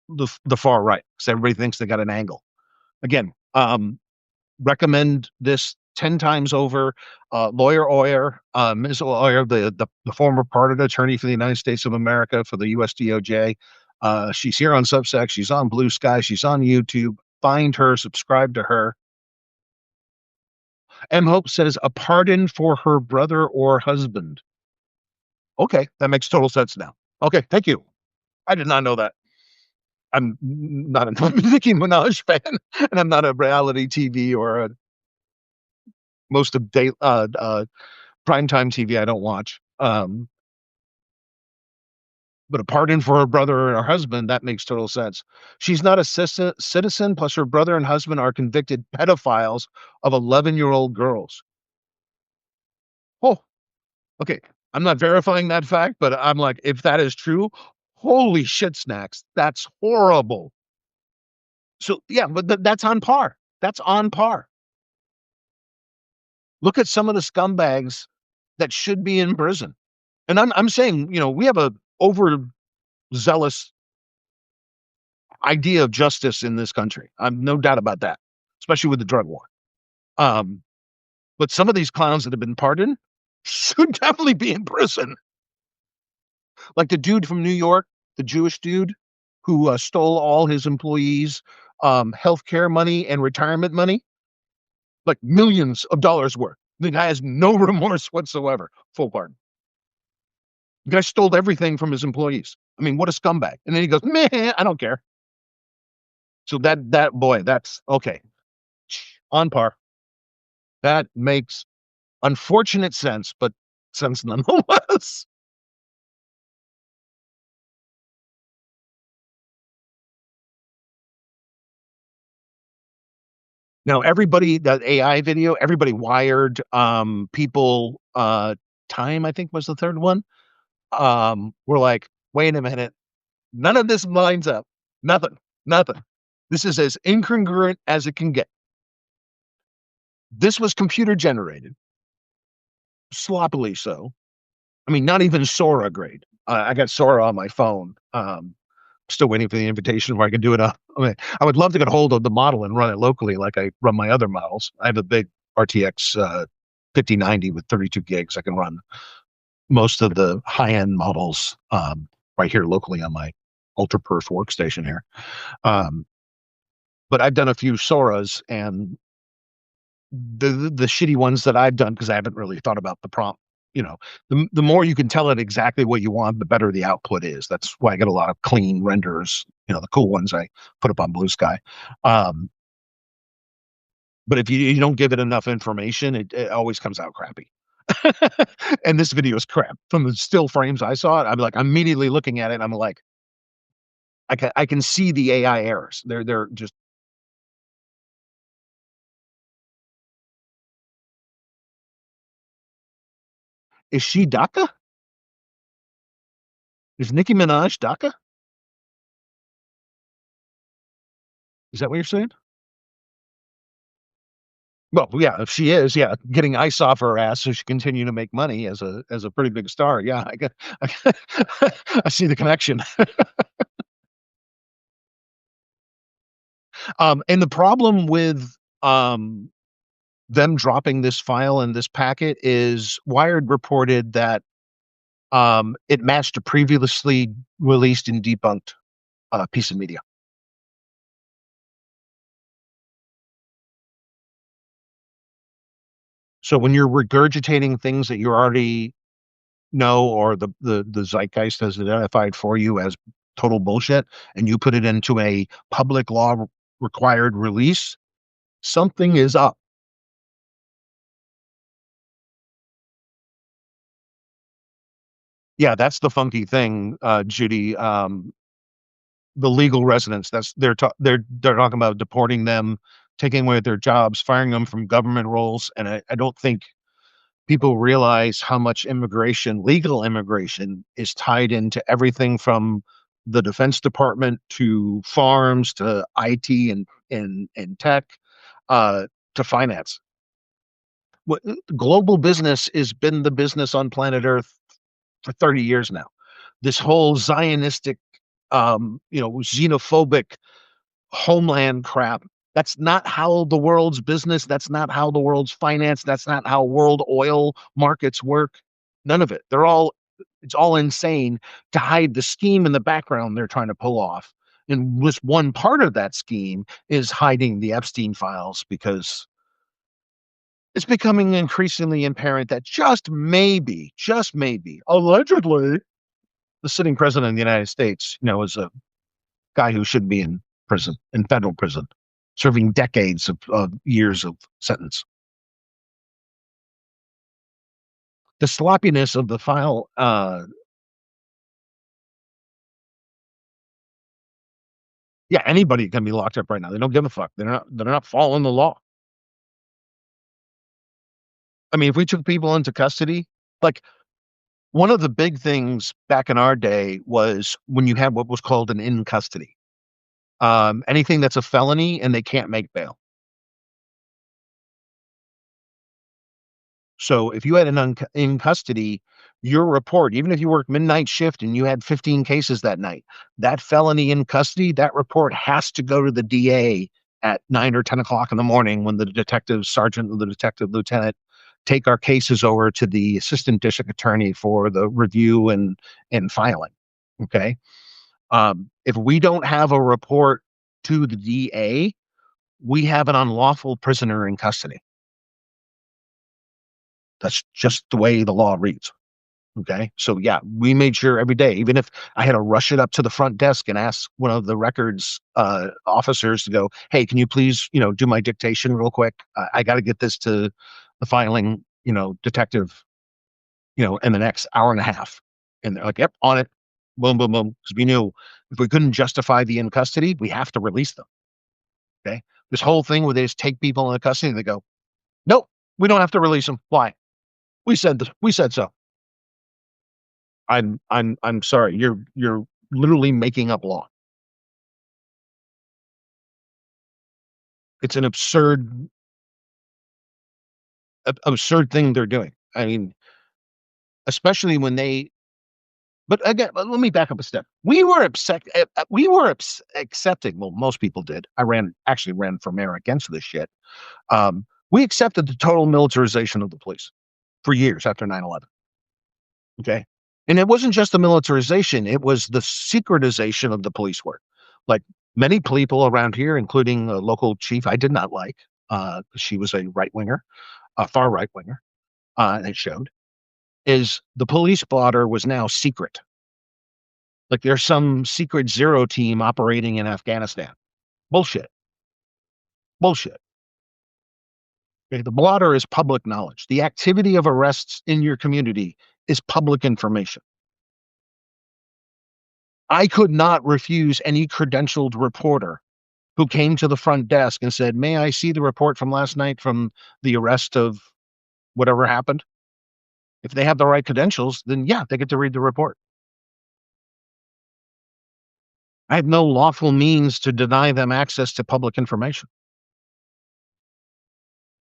the far right, because everybody thinks they got an angle. Again, recommend this 10 times over. Lawyer Oyer, Ms. Oyer, the former pardon attorney for the United States of America for the US DOJ. She's here on Substack. She's on Blue Sky. She's on YouTube. Find her, subscribe to her. M. Hope says a pardon for her brother or husband. Okay, that makes total sense now. Okay, thank you. I did not know that. I'm not a Nicki Minaj fan, and I'm not a reality TV or most of primetime TV I don't watch. But a pardon for her brother or her husband, that makes total sense. She's not a citizen, plus her brother and husband are convicted pedophiles of 11-year-old girls. Oh, okay. I'm not verifying that fact, but I'm like, if that is true, holy shit snacks. That's horrible. So yeah, but that's on par. That's on par. Look at some of the scumbags that should be in prison. And I'm saying, we have a overzealous idea of justice in this country. I'm no doubt about that, especially with the drug war. Um, but some of these clowns that have been pardoned should definitely be in prison. Like the dude from New York, the Jewish dude who stole all his employees' healthcare money and retirement money, like millions of dollars worth. The guy has no remorse whatsoever. Full pardon. The guy stole everything from his employees. I mean, what a scumbag. And then he goes, man, I don't care. So that boy, that's okay. On par. That makes unfortunate sense, but sense nonetheless. Now everybody, that AI video, everybody wired, people, time, I think was the third one. We're like, wait a minute, none of this lines up. Nothing, nothing. This is as incongruent as it can get. This was computer generated, sloppily so. I mean, not even Sora grade. I got Sora on my phone. Still waiting for the invitation where I can do it. I mean, I would love to get hold of the model and run it locally like I run my other models. I have a big RTX 5090 with 32 gigs. I can run most of the high-end models right here locally on my ultra perf workstation here. Um, but I've done a few Soras, and the shitty ones that I've done because I haven't really thought about the prompt. The more you can tell it exactly what you want, the better the output is. That's why I get a lot of clean renders. The cool ones I put up on Blue Sky. Um, but if you don't give it enough information, it always comes out crappy. And this video is crap. From the still frames I saw it, I'm like immediately looking at it. I'm like, I can see the AI errors. They're just. Is she DACA? Is Nicki Minaj DACA? Is that what you're saying? Well, yeah, if she is, yeah, getting ice off her ass so she continue to make money as a pretty big star. Yeah, I see the connection. And the problem with them dropping this file and this packet is Wired reported that it matched a previously released and debunked piece of media. So when you're regurgitating things that you already know, or the zeitgeist has identified for you as total bullshit, and you put it into a public law required release, something is up. Yeah, that's the funky thing, Judy. The legal residents. That's they're talking about deporting them, taking away their jobs, firing them from government roles, and I don't think people realize how much legal immigration, is tied into everything from the Defense Department to farms to IT and tech to finance. What global business has been the business on planet Earth for 30 years now. This whole Zionistic, xenophobic homeland crap. That's not how the world's business. That's not how the world's finance. That's not how world oil markets work. None of it. It's all insane to hide the scheme in the background they're trying to pull off. And just one part of that scheme is hiding the Epstein files, because it's becoming increasingly apparent that just maybe, allegedly, the sitting president of the United States, is a guy who should be in federal prison, serving decades of years of sentence. The sloppiness of the file, yeah, anybody can be locked up right now. They don't give a fuck. They're not following the law. I mean, if we took people into custody, like one of the big things back in our day was when you had what was called an in custody. Anything that's a felony and they can't make bail. So if you had an in custody, your report, even if you worked midnight shift and you had 15 cases that night, that felony in custody, that report has to go to the DA at 9 or 10 o'clock in the morning when the detective sergeant or the detective lieutenant take our cases over to the assistant district attorney for the review and filing. Okay. If we don't have a report to the DA, we have an unlawful prisoner in custody. That's just the way the law reads. Okay. So yeah, we made sure every day, even if I had to rush it up to the front desk and ask one of the records officers to go, hey, can you please, do my dictation real quick? I got to get this to the filing, detective, in the next hour and a half. And they're like, yep, on it. Boom, boom, boom. Because we knew if we couldn't justify the in custody, we have to release them. Okay. This whole thing where they just take people in custody and they go, nope, we don't have to release them. Why? We said so. I'm sorry. You're literally making up law. It's an absurd thing they're doing. I mean, especially when they. But again, let me back up a step. Accepting. Well, most people did. I actually ran for mayor against this shit. We accepted the total militarization of the police for years after 9/11. Okay. And it wasn't just the militarization, it was the secretization of the police work. Like many people around here, including a local chief I did not like, she was a right winger, a far right winger, and it showed, is the police blotter was now secret. Like there's some secret zero team operating in Afghanistan. Bullshit. Bullshit. Okay, the blotter is public knowledge. The activity of arrests in your community is public information. I could not refuse any credentialed reporter who came to the front desk and said, may I see the report from last night from the arrest of whatever happened? If they have the right credentials, then yeah, they get to read the report. I have no lawful means to deny them access to public information.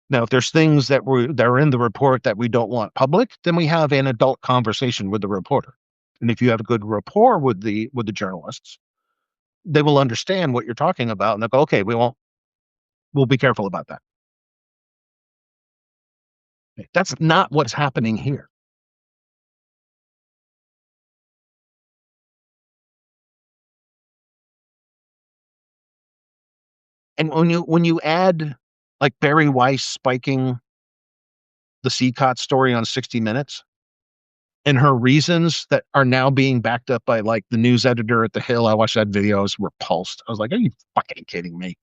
Now, if there's things that are in the report that we don't want public, then we have an adult conversation with the reporter. And if you have a good rapport with the journalists, they will understand what you're talking about and they'll go, okay, we'll be careful about that. That's not what's happening here. And when you add like Barry Weiss spiking the Seacott story on 60 Minutes and her reasons that are now being backed up by like the news editor at the Hill, I watched that video, I was repulsed. I was like, are you fucking kidding me?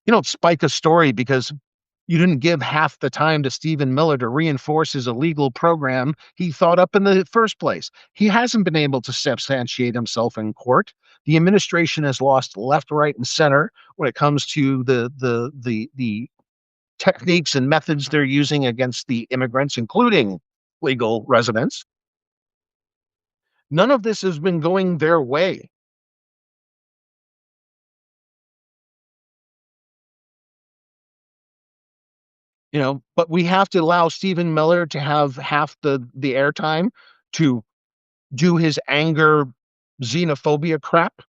You don't spike a story because you didn't give half the time to Stephen Miller to reinforce his illegal program he thought up in the first place. He hasn't been able to substantiate himself in court. The administration has lost left, right, and center when it comes to the techniques and methods they're using against the immigrants, including legal residents. None of this has been going their way. But we have to allow Stephen Miller to have half the airtime to do his anger xenophobia crap,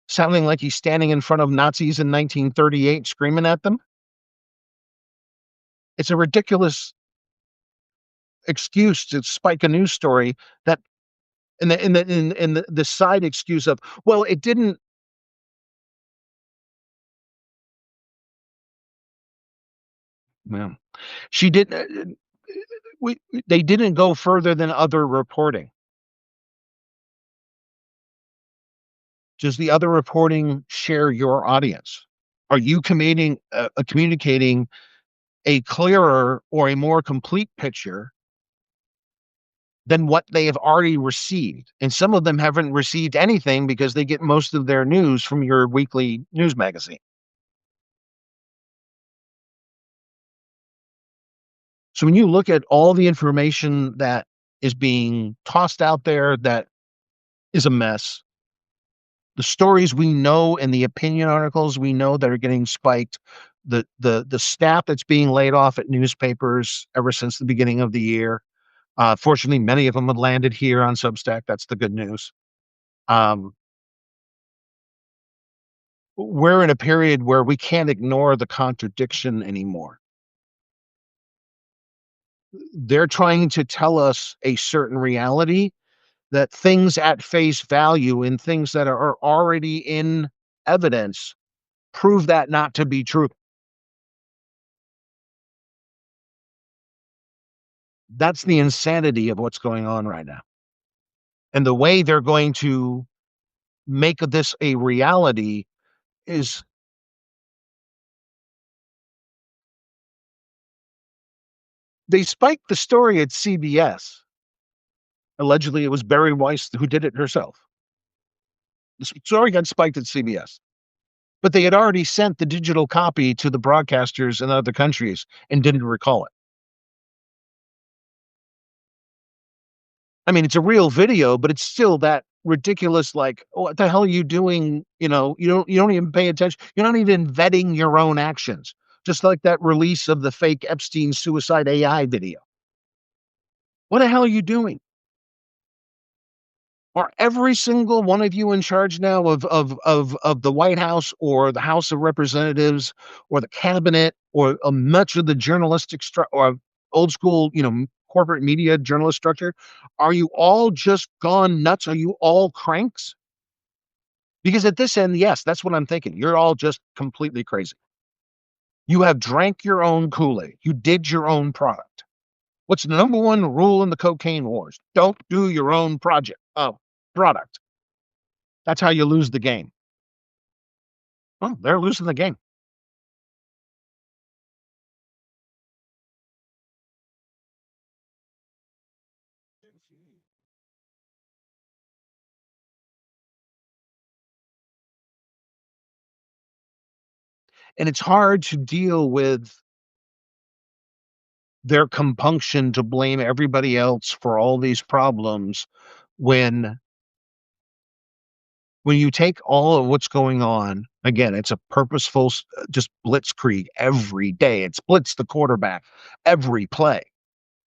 sounding like he's standing in front of Nazis in 1938 screaming at them. It's a ridiculous excuse to spike a news story that in the side excuse of, well, it didn't. Well, she didn't. They didn't go further than other reporting. Does the other reporting share your audience? Are you communicating a clearer or a more complete picture than what they have already received? And some of them haven't received anything because they get most of their news from your weekly news magazine. So when you look at all the information that is being tossed out there that is a mess, The stories we know and the opinion articles we know that are getting spiked, the staff that's being laid off at newspapers ever since the beginning of the year. Fortunately, many of them have landed here on Substack. That's the good news. Um, we're in a period where we can't ignore the contradiction anymore. They're trying to tell us a certain reality that things at face value and things that are already in evidence prove that not to be true. That's the insanity of what's going on right now. And the way they're going to make this a reality is they spiked the story at CBS. Allegedly, it was Barry Weiss who did it herself. The story got spiked at CBS, but they had already sent the digital copy to the broadcasters in other countries and didn't recall it. I mean, it's a real video, but it's still that ridiculous. Like, what the hell are you doing? You don't even pay attention. You're not even vetting your own actions. Just like that release of the fake Epstein suicide AI video. What the hell are you doing? Are every single one of you in charge now of the White House or the House of Representatives or the cabinet or much of the journalistic or old school, corporate media journalist structure? Are you all just gone nuts? Are you all cranks? Because at this end, yes, that's what I'm thinking. You're all just completely crazy. You have drank your own Kool-Aid. You did your own product. What's the number one rule in the cocaine wars? Don't do your own product. That's how you lose the game. Well, they're losing the game. And it's hard to deal with their compunction to blame everybody else for all these problems when you take all of what's going on. Again, it's a purposeful just blitzkrieg every day. It's blitz the quarterback every play,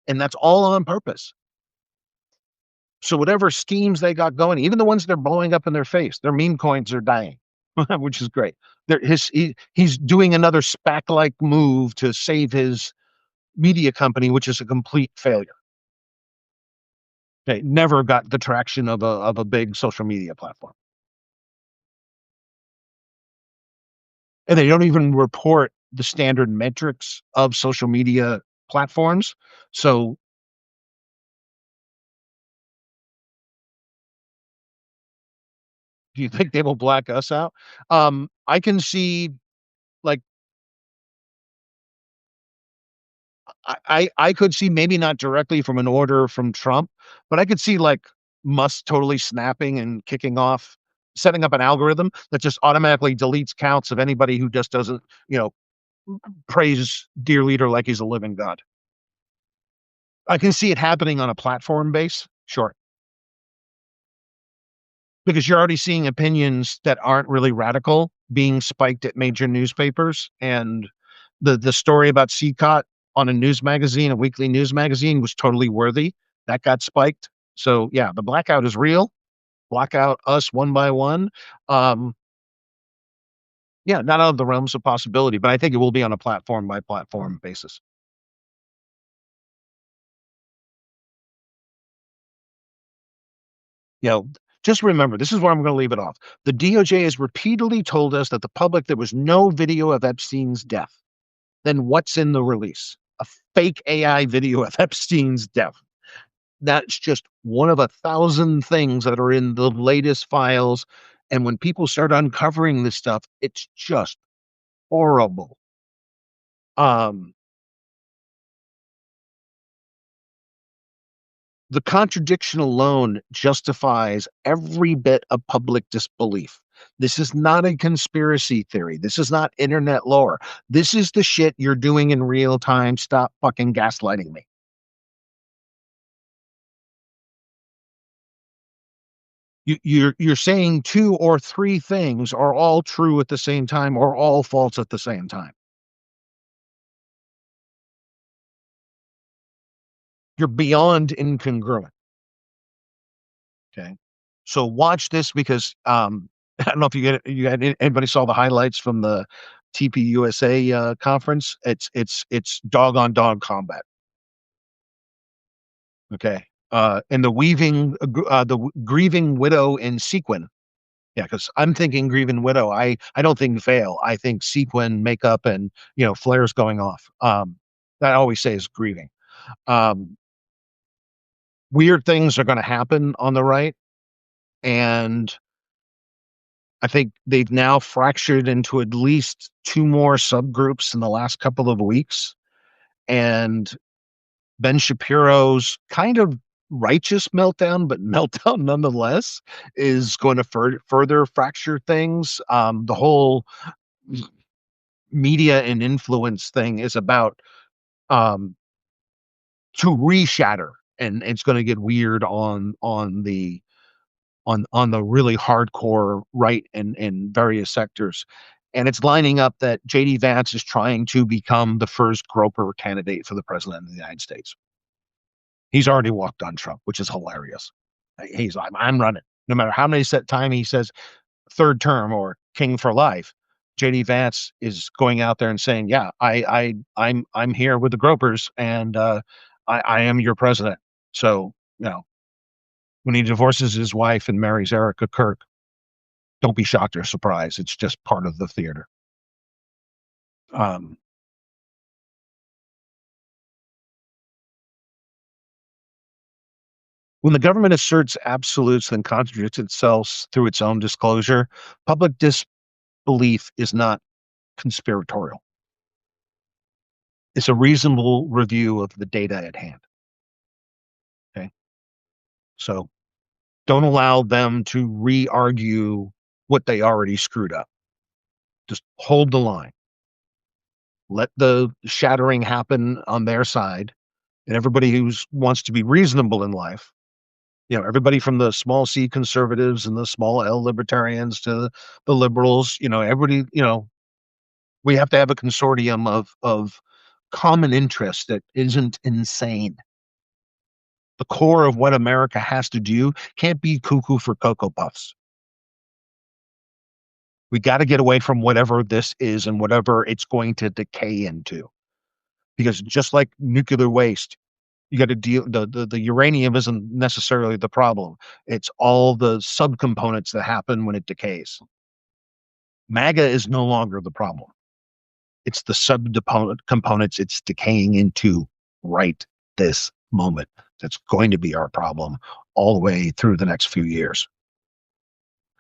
and that's all on purpose. So whatever schemes they got going, even the ones they're blowing up in their face, their meme coins are dying, which is great. He's doing another SPAC-like move to save his media company, which is a complete failure. They never got the traction of a big social media platform, and they don't even report the standard metrics of social media platforms. So, do you think they will black us out? I can see like I could see maybe not directly from an order from Trump, but I could see like Musk totally snapping and kicking off, setting up an algorithm that just automatically deletes counts of anybody who just doesn't, praise dear leader like he's a living god. I can see it happening on a platform base, sure, because you're already seeing opinions that aren't really radical being spiked at major newspapers, and the story about CCOT on a news magazine, a weekly news magazine, was totally worthy. That got spiked. So yeah, the blackout is real. Block out us one by one. Um, yeah, not out of the realms of possibility, but I think it will be on a platform by platform basis. You know, just remember, this is where I'm going to leave it off. The DOJ has repeatedly told us that the public there was no video of Epstein's death. Then what's in the release? A fake AI video of Epstein's death. That's just one of 1,000 things that are in the latest files. And when people start uncovering this stuff, it's just horrible. Um, the contradiction alone justifies every bit of public disbelief. This is not a conspiracy theory. This is not internet lore. This is the shit you're doing in real time. Stop fucking gaslighting me. You're saying two or three things are all true at the same time or all false at the same time. You're beyond incongruent. Okay. So watch this because I don't know if anybody saw the highlights from the TPUSA conference. It's dog on dog combat. Okay. And the grieving widow in Sequin. Yeah, because I'm thinking grieving widow. I don't think veil. I think sequin makeup and flares going off. That I always say is grieving. Um, Weird things are going to happen on the right, and I think they've now fractured into at least two more subgroups in the last couple of weeks. And Ben Shapiro's kind of righteous meltdown, but meltdown nonetheless, is going to further fracture things. The whole media and influence thing is about um, to reshatter, and it's going to get weird on the really hardcore right in various sectors. And it's lining up that JD Vance is trying to become the first groper candidate for the president of the United States. He's already walked on Trump, which is hilarious. He's like, I'm running. No matter how many set time he says third term or king for life, JD Vance is going out there and saying, "Yeah, I'm here with the gropers, and I am your president." So when he divorces his wife and marries Erica Kirk, don't be shocked or surprised. It's just part of the theater. Um, when the government asserts absolutes and contradicts itself through its own disclosure, public disbelief is not conspiratorial. It's a reasonable review of the data at hand. Okay. So don't allow them to re-argue what they already screwed up. Just hold the line. Let the shattering happen on their side. And everybody who wants to be reasonable in life, everybody from the small C conservatives and the small L libertarians to the liberals, everybody, we have to have a consortium of common interest that isn't insane. The core of what America has to do can't be cuckoo for Cocoa Puffs. We got to get away from whatever this is and whatever it's going to decay into. Because just like nuclear waste, you got to deal the uranium isn't necessarily the problem. It's all the subcomponents that happen when it decays. MAGA is no longer the problem. It's the subcomponents it's decaying into right this moment. That's going to be our problem all the way through the next few years.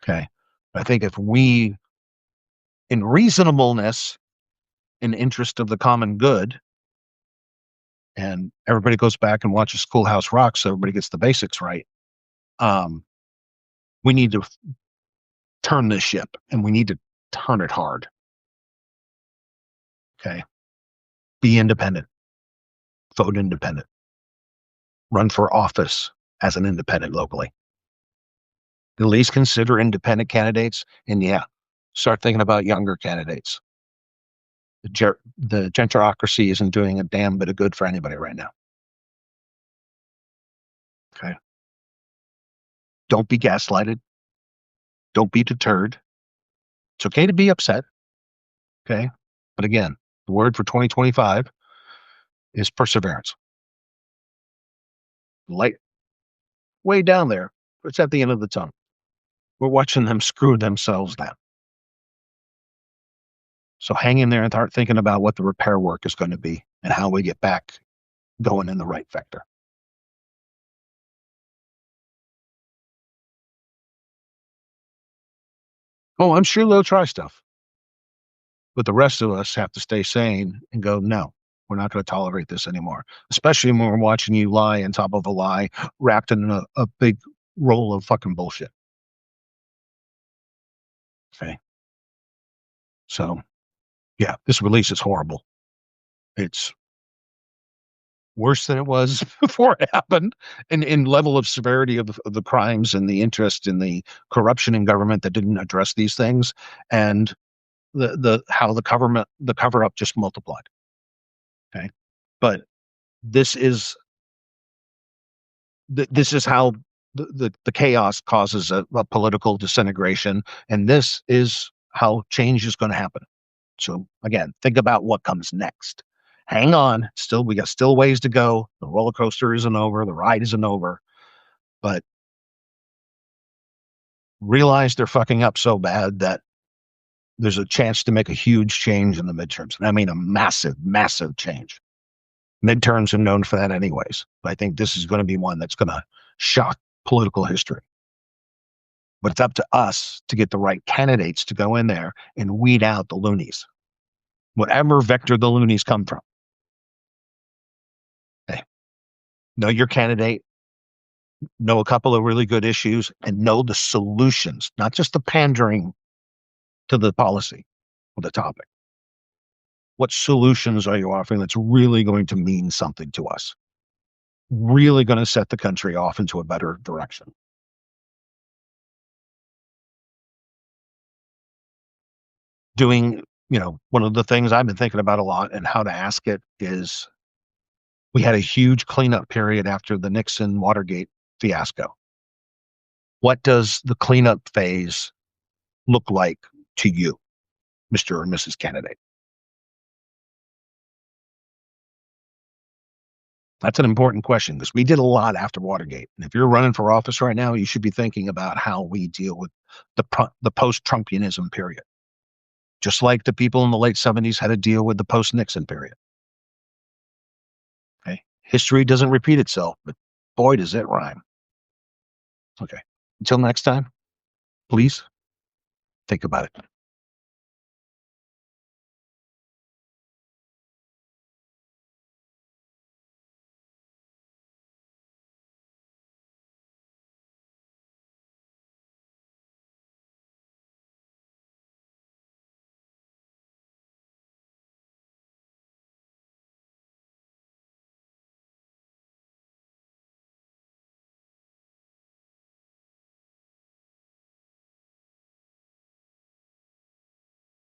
Okay. I think if we, in reasonableness, in interest of the common good, and everybody goes back and watches Schoolhouse Rock so everybody gets the basics right, um, we need to turn this ship, and we need to turn it hard. Okay. Be independent. Vote independent. Run for office as an independent locally. At least consider independent candidates, and start thinking about younger candidates. The gentrocracy isn't doing a damn bit of good for anybody right now. Okay. Don't be gaslighted. Don't be deterred. It's okay to be upset. Okay. But again, the word for 2025 is perseverance. Light way down there, but it's at the end of the tunnel. We're watching them screw themselves down. So hang in there and start thinking about what the repair work is going to be and how we get back going in the right vector. Oh, I'm sure they'll try stuff. But the rest of us have to stay sane and go, no, we're not going to tolerate this anymore. Especially when we're watching you lie on top of a lie wrapped in a big roll of fucking bullshit. Okay. So, yeah, this release is horrible. It's worse than it was before it happened, in level of severity of the crimes and the interest in the corruption in government that didn't address these things, and the how the cover up just multiplied. Okay, but this is this is how the chaos causes a political disintegration, and this is how change is going to happen. So again, think about what comes next. Hang on, still we got still ways to go. The roller coaster isn't over, the ride isn't over, but realize they're fucking up so bad that there's a chance to make a huge change in the midterms. And I mean a massive, massive change. Midterms are known for that anyways. But I think this is going to be one that's going to shock political history. But it's up to us to get the right candidates to go in there and weed out the loonies, whatever vector the loonies come from. Okay. Know your candidate, know a couple of really good issues, and know the solutions, not just the pandering to the policy or the topic. What solutions are you offering that's really going to mean something to us? Really going to set the country off into a better direction? Doing, one of the things I've been thinking about a lot and how to ask it is, we had a huge cleanup period after the Nixon Watergate fiasco. What does the cleanup phase look like to you, Mr. or Mrs. Candidate? That's an important question because we did a lot after Watergate. And if you're running for office right now, you should be thinking about how we deal with the post-Trumpianism period, just like the people in the late 70s had to deal with the post-Nixon period. Okay, history doesn't repeat itself, but boy, does it rhyme. Okay, until next time, please think about it.